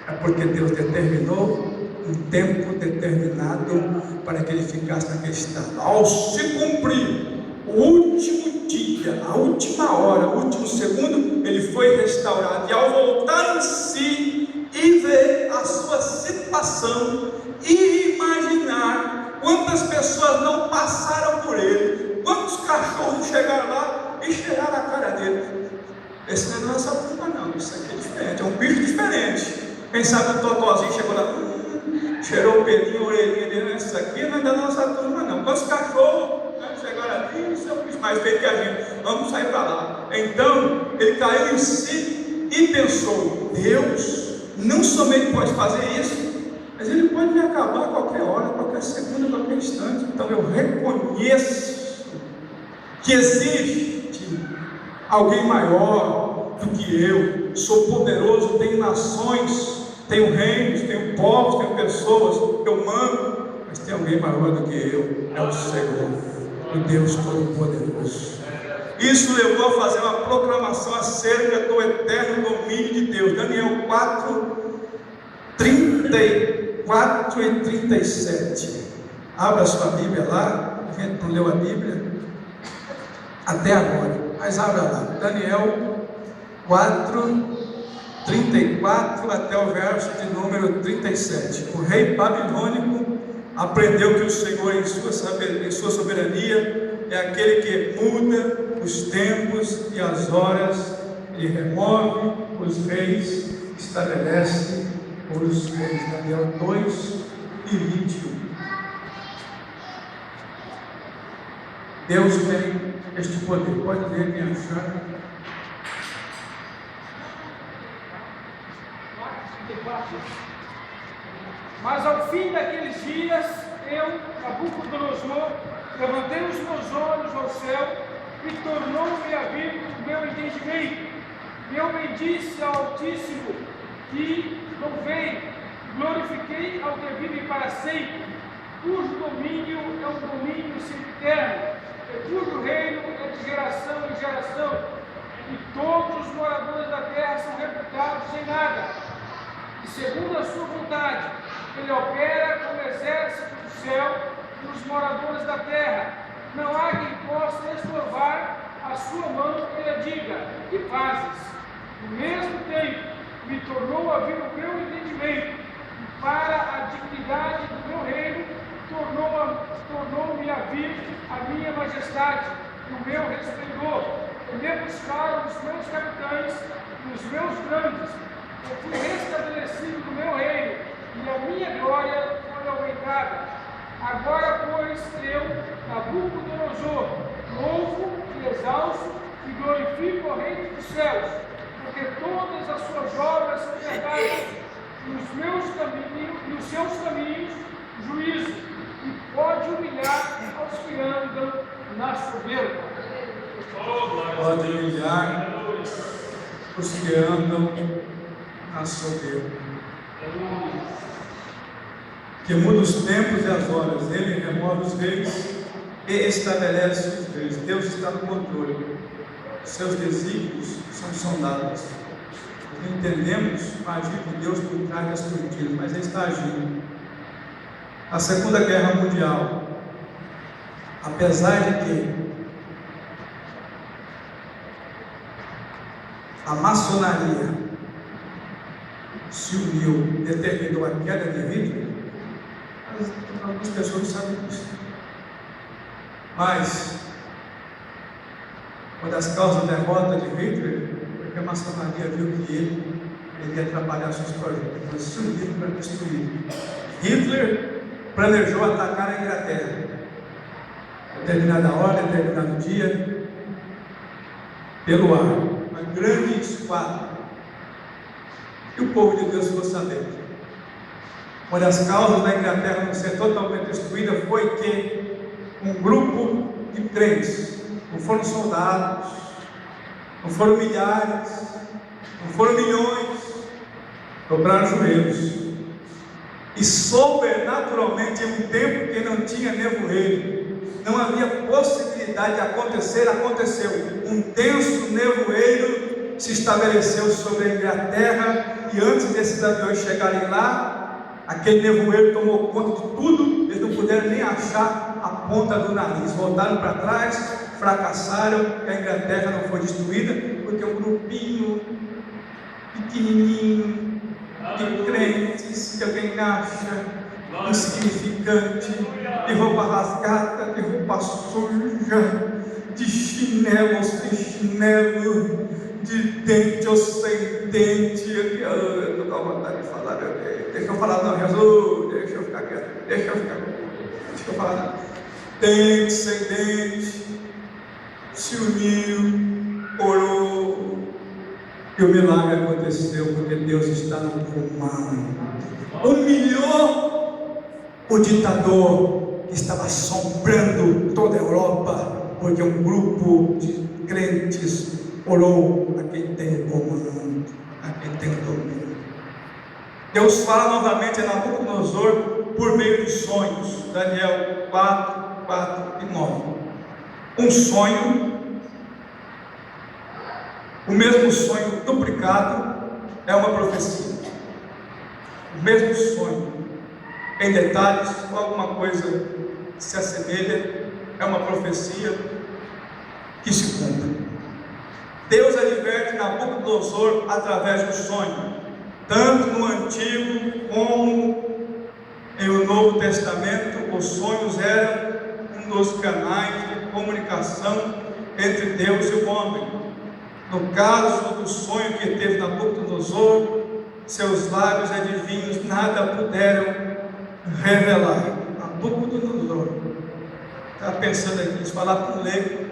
É porque Deus determinou um tempo determinado para que ele ficasse naquele estado. Ao se cumprir o último dia, a última hora, o último segundo, ele foi restaurado. E ao voltar em si e ver a sua situação e imaginar quantas pessoas não passaram por ele, quantos cachorros chegaram lá e cheiraram a cara dele. Esse não é da nossa turma não, isso aqui é diferente, é um bicho diferente. Quem sabe o totozinho chegou lá, cheirou o pelinho, a orelhinha dele. Isso aqui não é da nossa turma não. Quantos cachorros chegaram ali, isso é um bicho mais feio que a gente, vamos sair para lá. Então ele caiu em si e pensou: Deus não somente pode fazer isso, mas Ele pode me acabar a qualquer hora, a qualquer segundo, a qualquer instante. Então eu reconheço que existe alguém maior do que eu. Sou poderoso, tenho nações, tenho reinos, tenho povos, tenho pessoas, eu mando, mas tem alguém maior do que eu, é o Senhor, o Deus Todo-Poderoso. Isso levou a fazer uma proclamação acerca do eterno domínio de Deus. Daniel 4:34 e 37. Abra sua Bíblia lá. A gente não leu a Bíblia até agora, mas abra lá. Daniel 4:34 até o verso de número 37. O rei babilônico aprendeu que o Senhor, em sua soberania, é aquele que muda os tempos e as horas. Ele remove os reis, estabelece os reis. Daniel 2:21. Deus tem este poder. Pode ler, quem achar. Mas ao fim daqueles dias, eu, Nabucodonosor, levantei os meus olhos ao céu e tornou-me a vir o meu entendimento. E eu bendisse ao Altíssimo e louvei, glorifiquei ao que vive para sempre, cujo domínio é um domínio sempiterno, e cujo reino é de geração em geração, e todos os moradores da terra são reputados sem nada. E segundo a sua vontade, ele opera como exército do céu e os moradores da terra. Não há quem possa estorvar a sua mão e lhe diga: que fazes? No mesmo tempo, me tornou a vir o meu entendimento, e para a dignidade do meu reino, tornou-me a vir a minha majestade e o meu resplendor. E me buscaram os meus capitães e os meus grandes. Eu fui restabelecido no meu reino, e a minha glória foi aumentada. Agora, pois, eu, Nabucodonosor, louvo e exalço e glorifico o Rei dos céus, porque todas as suas obras são verdade, e os seus caminhos, juízo, e pode humilhar aos que andam na soberba. Pode humilhar os que andam na soberba. Que muda os tempos e as horas. Ele remove os reis e estabelece os reis. Deus está no controle. Seus desígnios são sondados. Nós não entendemos o agir de Deus por trás das cortinas, mas Ele está agindo. A Segunda Guerra Mundial, apesar de que a maçonaria se uniu, determinou a queda de Hitler, algumas pessoas não sabem disso. Mas uma das causas da derrota de Hitler foi que a maçonaria viu que ele ia atrapalhar seus projetos. Então se uniram para destruir. Hitler planejou atacar a Inglaterra. Determinada hora, determinado dia, pelo ar, uma grande esquadra. E o povo de Deus ficou sabendo. Uma das causas da Inglaterra não ser totalmente destruída foi que um grupo de crentes, não foram soldados, não foram milhares, não foram milhões, dobraram joelhos. E sobrenaturalmente, em um tempo que não tinha nevoeiro, não havia possibilidade de acontecer, aconteceu. Um denso nevoeiro se estabeleceu sobre a Inglaterra, e antes desses aviões chegarem lá, aquele nevoeiro tomou conta de tudo. Eles não puderam nem achar a ponta do nariz, voltaram para trás, fracassaram, e a Inglaterra não foi destruída, porque um grupinho pequenininho de crentes que alguém acha insignificante, de roupa rasgada, de roupa suja, de chinelo ou sem chinelo, de dente ou sem dente. Eu estou com vontade de falar, deixa eu falar, não, Jesus, deixa eu ficar quieto, deixa eu falar, não. Dente sem dente, se uniu, orou E o milagre aconteceu porque Deus está no comando. Humilhou o ditador que estava assombrando toda a Europa, porque um grupo de crentes orou a quem tem o comando, a quem tem o domínio. Deus fala novamente a Nabucodonosor por meio de sonhos. Daniel 4, 4 e 9. Um sonho, o mesmo sonho duplicado, é uma profecia. O mesmo sonho, em detalhes, ou alguma coisa que se assemelha, é uma profecia que se cumpre. Deus adverte Nabucodonosor através do sonho, tanto no Antigo como em o Novo Testamento. Os sonhos eram um dos canais de comunicação entre Deus e o homem. No caso do sonho que teve Nabucodonosor, seus lábios adivinhos nada puderam revelar. Nabucodonosor, estava pensando aqui, se falar com um leigo,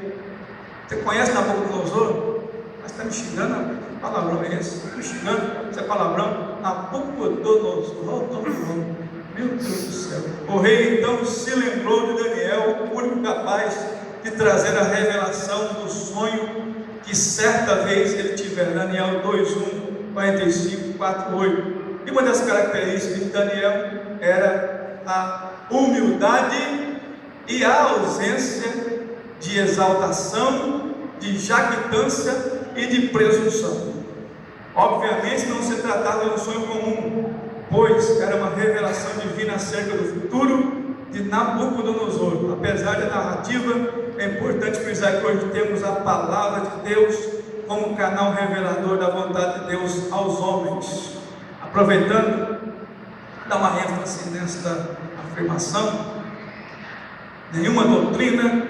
você conhece Nabucodonosor? Mas está me xingando, que palavrão é esse? Está me xingando, isso é palavrão? Nabucodonosor, meu Deus do céu. O rei então se lembrou de Daniel, o único capaz de trazer a revelação do sonho que certa vez ele tivera. Daniel 2:1, 45, 4:8. E uma das características de Daniel era a humildade e a ausência de exaltação, de jactância e de presunção. Obviamente não se tratava de um sonho comum, pois era uma revelação divina acerca do futuro de Nabucodonosor. Apesar da narrativa, é importante frisar que hoje temos a palavra de Deus como canal revelador da vontade de Deus aos homens. Aproveitando, dá uma ênfase nesta afirmação: nenhuma doutrina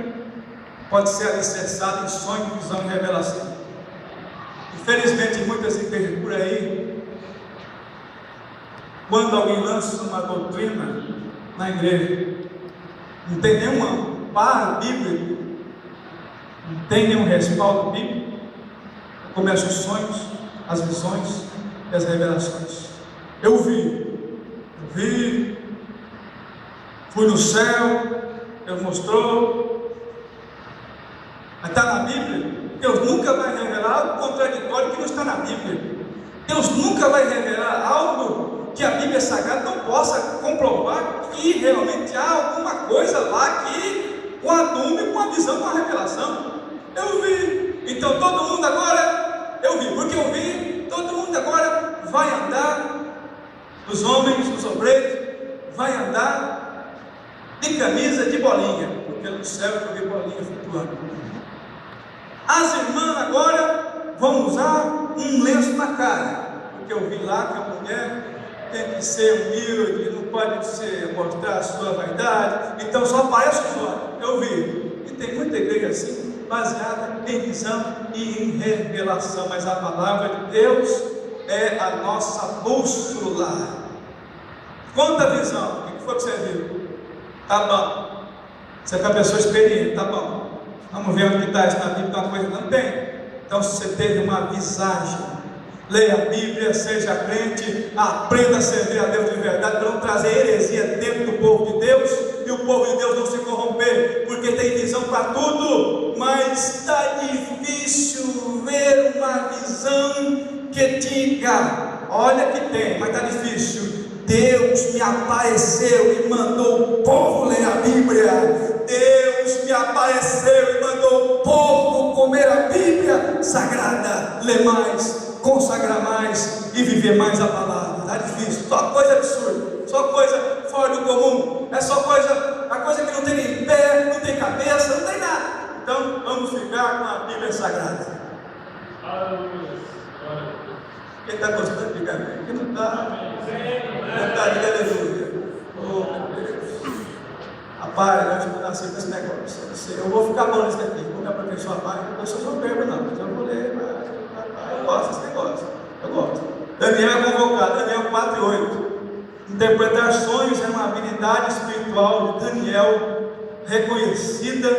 pode ser alicerçada em sonho, visão e revelação. Infelizmente, muitas igrejas por aí, quando alguém lança uma doutrina na igreja, não tem nenhum amparo bíblico, não tem nenhum respaldo bíblico, começam os sonhos, as visões e as revelações. Eu vi, fui no céu, Deus mostrou, mas está na Bíblia. Deus nunca vai revelar algo contraditório que não está na Bíblia. Deus nunca vai revelar algo que a Bíblia Sagrada não possa comprovar que realmente há alguma coisa lá que coadume com a visão, com a revelação. Eu vi, então todo mundo agora, eu vi, porque eu vi, todo mundo agora vai andar, os homens, os obreiros, vai andar de camisa de bolinha, porque no céu eu vi bolinha flutuando. As irmãs agora vão usar um lenço na cara, porque eu vi lá que a mulher tem que ser humilde, não pode mostrar a sua vaidade, então só aparece os olhos. Eu vi, e tem muita igreja assim, baseada em visão e em revelação, mas a palavra de Deus é a nossa bússola. Conta a visão, o que foi que você viu? Tá bom, você é uma pessoa experiente, tá bom. Vamos ver onde está isso na Bíblia, uma coisa não tem. Então, se você teve uma visagem, leia a Bíblia, seja crente, aprenda a servir a Deus de verdade, para não trazer heresia dentro do povo de Deus, e o povo de Deus não se corromper, porque tem visão para tudo, mas está difícil ver uma visão que diga, olha que tem, mas está difícil. Deus me apareceu e mandou o povo ler a Bíblia. Deus me apareceu e mandou o povo comer a Bíblia Sagrada, ler mais, consagrar mais e viver mais a palavra. Está difícil, só coisa absurda, só coisa fora do comum, é só coisa, a coisa que não tem nem pé, não tem cabeça, não tem nada. Então vamos ficar com a Bíblia Sagrada. Quem está gostando de ficar bem? Quem não está? Não está, diga aleluia. Oh, meu Deus. Rapaz, eu acho que eu nasci com esse negócio. Eu vou ficar bom nesse daqui. Vou me aperfeiçoar mais. Eu sou soberbo, não, mas eu vou ler. Eu gosto desse negócio. Eu gosto. Daniel é convocado, Daniel 4:8. Interpretar sonhos é uma habilidade espiritual de Daniel, reconhecida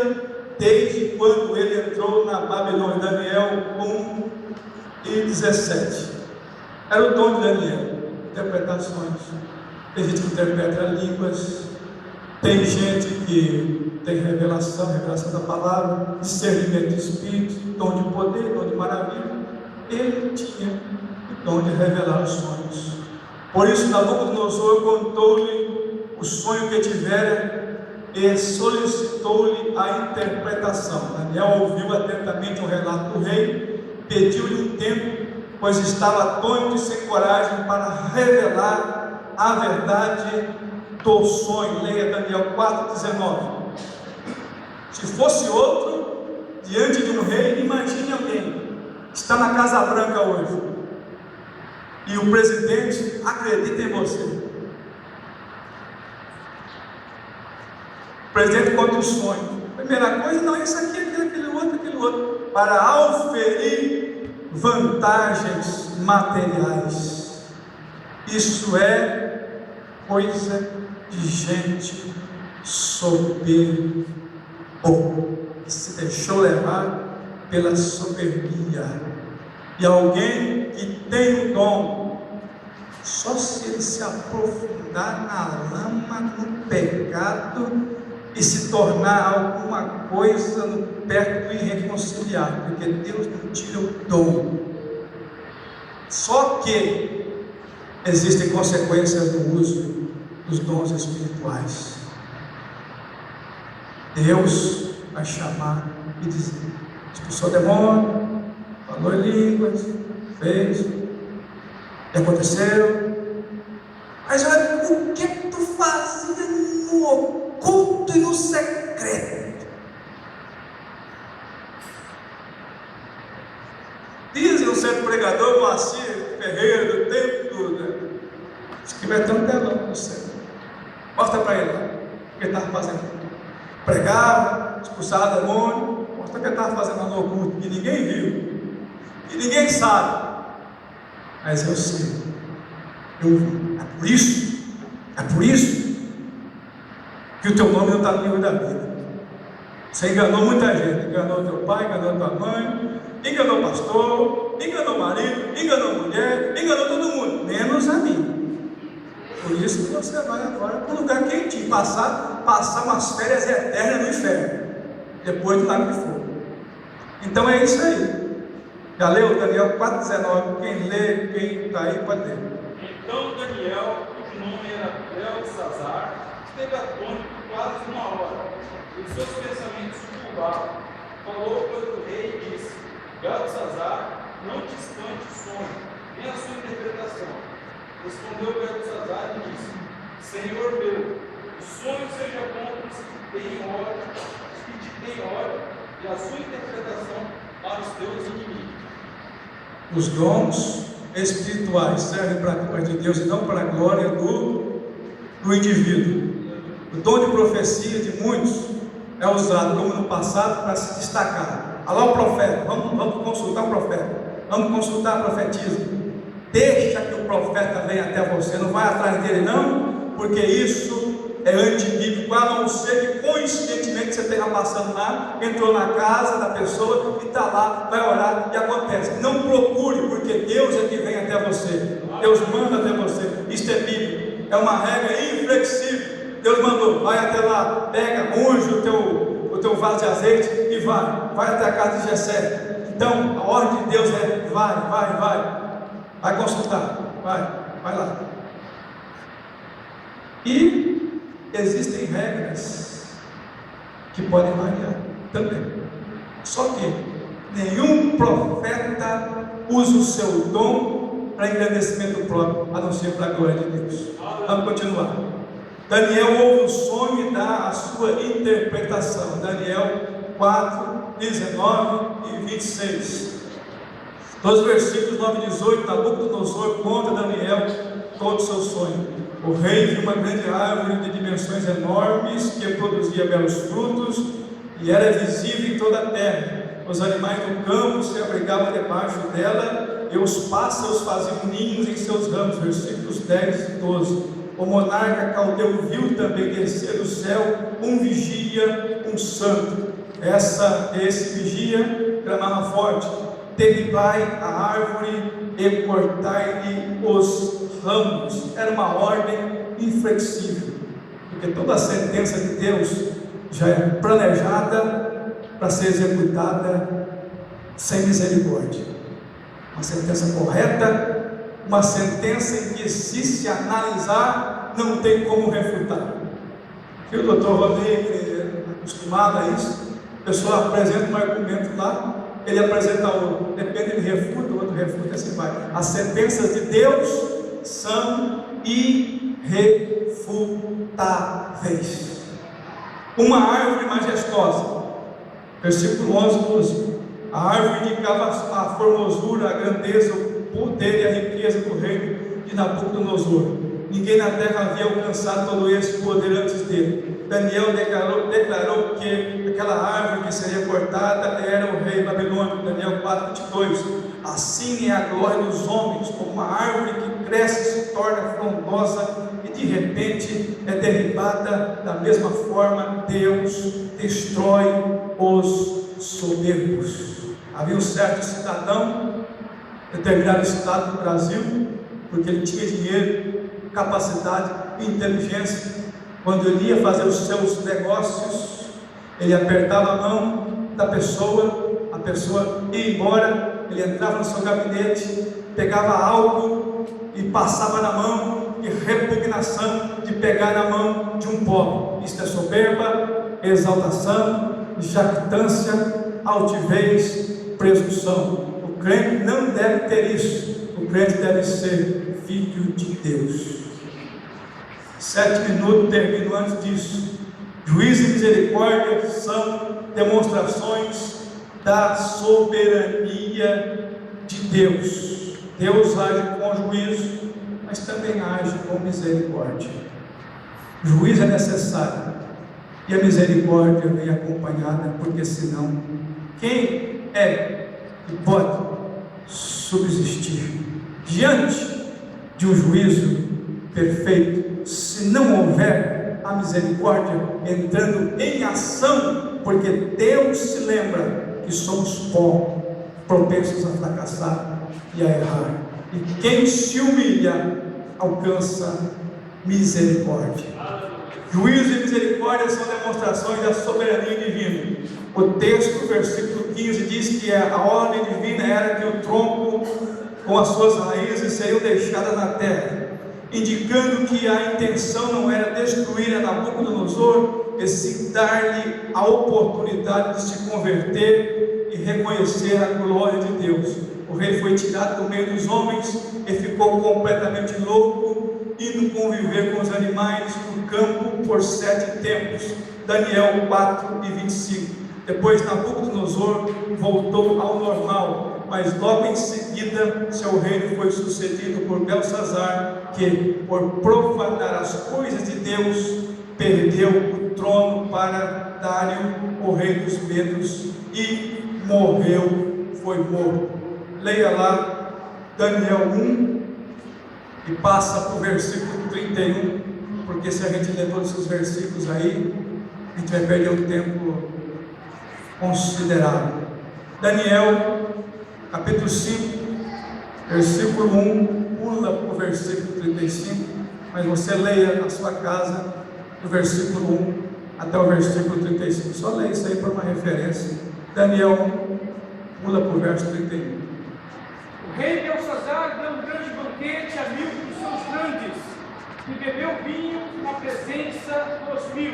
desde quando ele entrou na Babilônia. Daniel 1, e 17. Era o dom de Daniel, interpretar sonhos. Tem gente que interpreta línguas, tem gente que tem revelação da palavra, discernimento de espírito, dom de poder, dom de maravilha. Ele tinha o dom de revelar os sonhos. Por isso, Nabucodonosor contou-lhe o sonho que tivera e solicitou-lhe a interpretação. Daniel ouviu atentamente o relato do rei, pediu-lhe um tempo, pois estava atônito e sem coragem para revelar a verdade do sonho. Leia Daniel 4,19. Se fosse outro, diante de um rei, imagine alguém está na Casa Branca hoje e o presidente acredita em você. O presidente conta um sonho. Primeira coisa, não, isso aqui, aquele outro, para auferir vantagens materiais. Isso é coisa de gente soberba, que se deixou levar pela soberbia. E alguém que tem o dom, só se ele se aprofundar na lama, no pecado e se tornar alguma coisa no perto do irreconciliável, porque Deus não tira o dom. Só que existem consequências no uso dos dons espirituais. Deus vai chamar e dizer: expulsou demônio, falou em línguas, fez, e aconteceu. Mas olha, o que tu fazia no oculto e no secreto? Dizem um certo pregador, Moacir Ferreira, do tempo do... Acho que vai ter um telão no céu. Mostra para ele lá o que ele estava fazendo. Pregava, expulsava demônio. Mostra o que ele estava fazendo no oculto, que ninguém viu, que ninguém sabe, mas eu sei, eu vi. É por isso que o teu nome não está no livro da vida. Você enganou muita gente, enganou teu pai, enganou tua mãe, enganou o pastor, enganou o marido, enganou a mulher, enganou todo mundo, menos a mim. Por isso que você vai agora para um lugar quentinho, passar umas férias eternas no inferno, depois do lago de fogo. Então é isso aí. Já leu Daniel 4,19? Quem lê, quem está aí pode ler. Então Daniel, cujo nome era Beltesazar, esteve atônito quase uma hora, e os seus pensamentos turbavam. Falou para o rei e disse: Beltesazar, não te espante o sonho, nem a sua interpretação. Respondeu Beltesazar e disse: Senhor meu, o sonho seja contra os que te têm hora, e a sua interpretação para os teus inimigos. Os dons espirituais servem para a glória de Deus e não para a glória do indivíduo. O dom de profecia de muitos é usado, como no passado, para se destacar. Olha lá o profeta, vamos consultar o profeta, vamos consultar a profetisa. Deixa que o profeta venha até você, não vai atrás dele não, porque isso é antibíblico, a não ser que coincidentemente você esteja passando lá, entrou na casa da pessoa e está lá, vai orar e acontece. Não procure, porque Deus é que vem até você, Deus manda até você. Isto é bíblico, é uma regra inflexível. Deus mandou, vai até lá, pega, unge o teu vaso de azeite e vai até a casa de Jessé. Então a ordem de Deus é: vai consultar, vai lá. E existem regras que podem variar também. Só que nenhum profeta usa o seu dom para engrandecimento próprio, a não ser para a glória de Deus. Vamos continuar. Daniel ouve o sonho e dá a sua interpretação. Daniel 4, 19 e 26. Nos versículos 9 e 18, Nabucodonosor conta a Daniel todo o seu sonho. O rei viu uma grande árvore de dimensões enormes, que produzia belos frutos, e era visível em toda a terra. Os animais do campo se abrigavam debaixo dela, e os pássaros faziam ninhos em seus ramos. Versículos 10 e 12. O monarca caldeu viu também descer do céu um vigia, um santo. Esse vigia clamava forte: derribai a árvore e cortai-lhe os ramos. Era uma ordem inflexível, porque toda a sentença de Deus já é planejada para ser executada sem misericórdia. Uma sentença correta, uma sentença em que, se analisar, não tem como refutar. E o doutor Rodney é acostumado a isso. A pessoa apresenta um argumento lá, ele apresenta outro, depende, ele refuta, o outro refuta, assim vai. As sentenças de Deus são irrefutáveis. Uma árvore majestosa, versículo 11, 12. A árvore indicava a formosura, a grandeza, o poder e a riqueza do reino de Nabucodonosor. Ninguém na terra havia alcançado todo esse poder antes dele. Daniel declarou que aquela árvore que seria cortada era o rei babilônico. Daniel 4:22. Assim é a glória dos homens, como uma árvore que cresce e se torna frondosa e de repente é derribada. Da mesma forma, Deus destrói os soberbos. Havia um certo cidadão, determinado estado do Brasil, porque ele tinha dinheiro, capacidade e inteligência. Quando ele ia fazer os seus negócios, ele apertava a mão da pessoa, a pessoa ia embora, ele entrava no seu gabinete, pegava álcool e passava na mão, e repugnação de pegar na mão de um pobre. Isto é soberba, exaltação, jactância, altivez, presunção. O crente não deve ter isso. O crente deve ser filho de Deus. 7 minutos, termino antes disso. Juízo e misericórdia são demonstrações da soberania de Deus. Deus age com juízo, mas também age com misericórdia. Juízo é necessário e a misericórdia vem acompanhada, porque senão, quem é que pode subsistir diante de um juízo perfeito, se não houver a misericórdia entrando em ação? Porque Deus se lembra que somos pó, propensos a fracassar e a errar, e quem se humilha alcança misericórdia. Juízo e misericórdia são demonstrações da soberania divina. O texto, versículo 15, diz que a ordem divina era que o tronco com as suas raízes seriam deixadas na terra, indicando que a intenção não era destruir a Nabucodonosor, e sim dar-lhe a oportunidade de se converter e reconhecer a glória de Deus. O rei foi tirado do meio dos homens e ficou completamente louco, indo conviver com os animais no campo por 7 tempos. Daniel 4:25. Depois Nabucodonosor voltou ao normal, mas logo em seguida seu reino foi sucedido por Belsazar, que por profanar as coisas de Deus perdeu o trono para Dário, o rei dos Medos, e morreu, foi morto. Leia lá Daniel 1 e passa para o versículo 31, porque se a gente ler todos os versículos aí, a gente vai perder um tempo considerável. Daniel capítulo 5, versículo 1, pula para o versículo 35, mas você leia na sua casa do versículo 1 até o versículo 35, só leia isso aí para uma referência. Daniel 1, pula para o verso 31. O rei Belsazar deu um grande banquete a 1000 dos seus grandes, e bebeu vinho na presença dos 1000.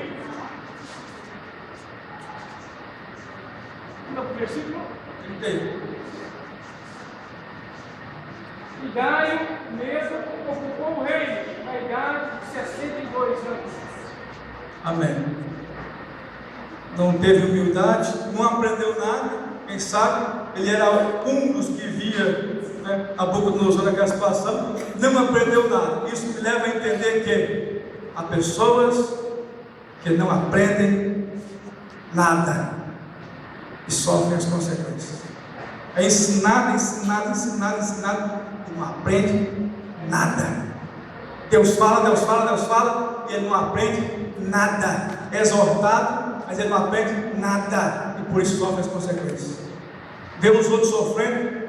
Então, versículo 31. E Dário mesmo ocupou o reino na idade de 62 anos. Amém. Não teve humildade, não aprendeu nada. Quem sabe ele era um dos que via Nabucodonosor naquela situação, não aprendeu nada. Isso me leva a entender que há pessoas que não aprendem nada e sofrem as consequências. É ensinado, e não aprende nada. Deus fala, e ele não aprende nada. É exortado, mas ele não aprende nada, e por isso sofre as consequências. vê os outros sofrendo,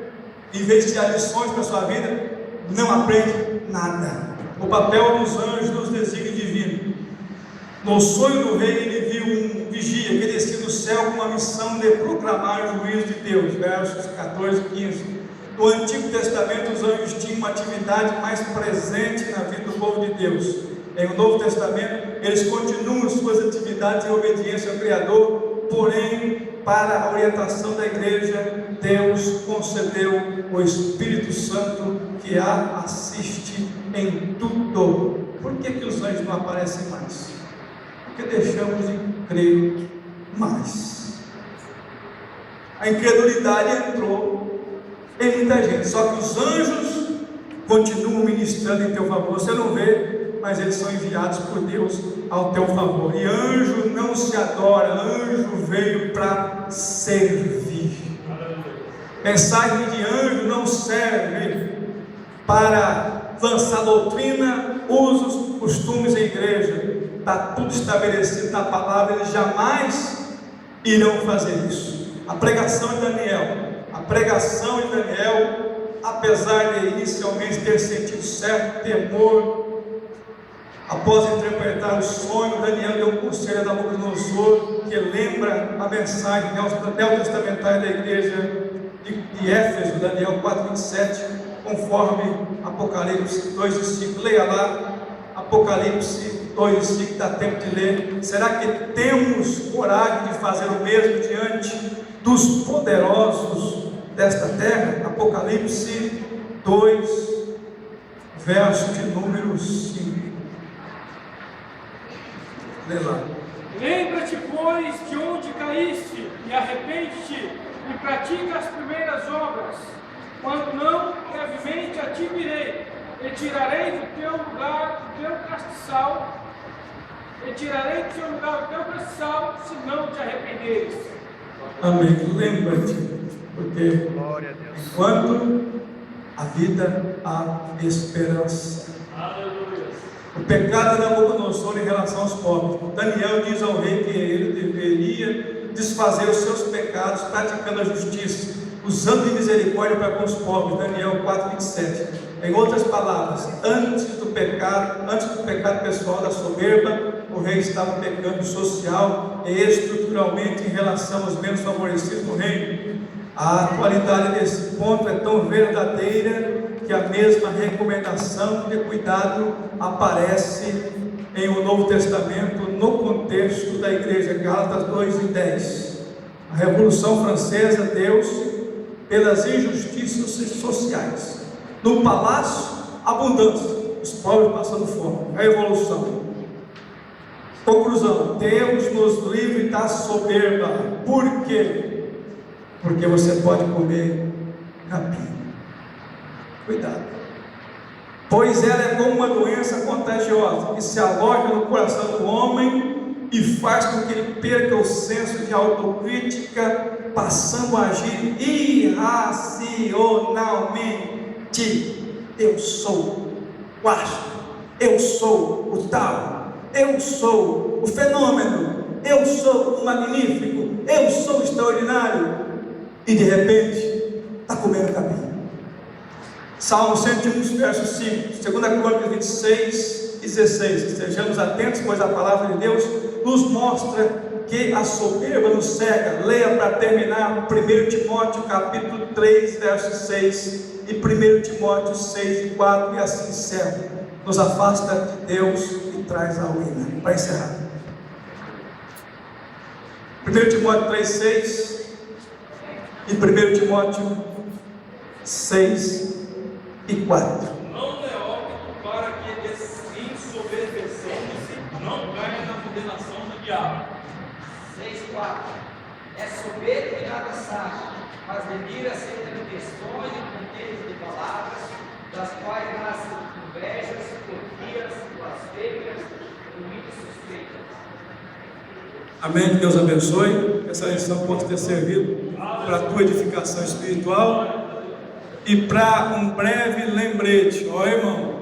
em vez de tirar lições para a sua vida, não aprende nada. O papel dos anjos nos desígnios divinos. No sonho do rei, ele viu um vigia que descia do céu com a missão de proclamar o juízo de Deus, versos 14 e 15. No Antigo Testamento, os anjos tinham uma atividade mais presente na vida do povo de Deus. Em o Novo Testamento, eles continuam suas atividades em obediência ao Criador, porém, para a orientação da igreja, Deus concedeu o Espírito Santo que a assiste em tudo. Por que os anjos não aparecem mais? Porque deixamos de crer mais. A incredulidade entrou em muita gente, só que os anjos continuam ministrando em teu favor. Você não vê, mas eles são enviados por Deus ao teu favor. E anjo não se adora, anjo veio para servir. Mensagem de anjo não serve para lançar doutrina, usos, costumes em igreja. Está tudo estabelecido na palavra, eles jamais irão fazer isso. A pregação de Daniel, apesar de inicialmente ter sentido certo temor, após interpretar o sonho, Daniel deu um conselho a Nabucodonosor, que lembra a mensagem neotestamentária da igreja de Éfeso, Daniel 4:27, conforme Apocalipse 2:5. Leia lá, Apocalipse 2:5, dá tempo de ler. Será que temos coragem de fazer o mesmo diante dos poderosos desta terra? Apocalipse 2, verso de número 5. Lê lá. Lembra-te, pois, de onde caíste, e arrepende-te, e pratica as primeiras obras. Quando não, brevemente a ti virei, e tirarei do teu lugar o teu castiçal, se não te arrependeres. Amém. Lembra-te, porque enquanto a vida há esperança. O pecado de Nabucodonosor em relação aos pobres. Daniel diz ao rei que ele deveria desfazer os seus pecados, praticando a justiça, usando de misericórdia para com os pobres. Daniel 4:27. Em outras palavras, antes do pecado pessoal da soberba, o rei estava pecando social e estruturalmente em relação aos menos favorecidos no reino. A atualidade desse ponto é tão verdadeira que a mesma recomendação de cuidado aparece em o Novo Testamento no contexto da igreja. Gálatas 2:10. A Revolução Francesa, Deus, pelas injustiças sociais. No palácio, abundância, os pobres passando fome. Revolução. Conclusão: Deus nos livre da soberba. Por quê? Porque você pode comer capim. Cuidado. Pois ela é como uma doença contagiosa que se aloja no coração do homem e faz com que ele perca o senso de autocrítica, passando a agir irracionalmente. Eu sou o astro, eu sou o tal, eu sou o fenômeno, eu sou o magnífico, eu sou o extraordinário, e de repente está comendo capim. Salmo 101, verso 5, 2 Crônicas 26 e 16. Estejamos atentos, pois a palavra de Deus nos mostra que a soberba nos cega. Leia para terminar 1 Timóteo capítulo 3, verso 6 e 1 Timóteo 6 e 4, e assim encerra. Nos afasta de Deus e traz a ruína. Para encerrar, 1 Timóteo 3, 6 e 1 Timóteo 6 e 4. Não é óbvio para que ensoberbecendo-se não caia na condenação do diabo. 6:4. É soberbo e nada sabe, mas devia ser questões e conteiros de palavras, das quais nascem invejas, porfias, blasfêmias, ruínas suspeitas. Amém. Que Deus abençoe. Essa lição possa ter servido para a tua edificação espiritual e para um breve lembrete. Ó irmão,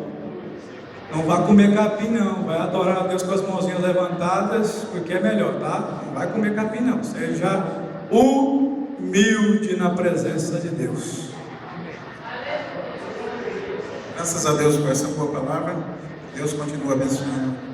não vá comer capim não, vai adorar a Deus com as mãozinhas levantadas, porque é melhor, tá? Não vai comer capim não, seja o humilde na presença de Deus. Graças a Deus por essa boa palavra. Deus continua abençoando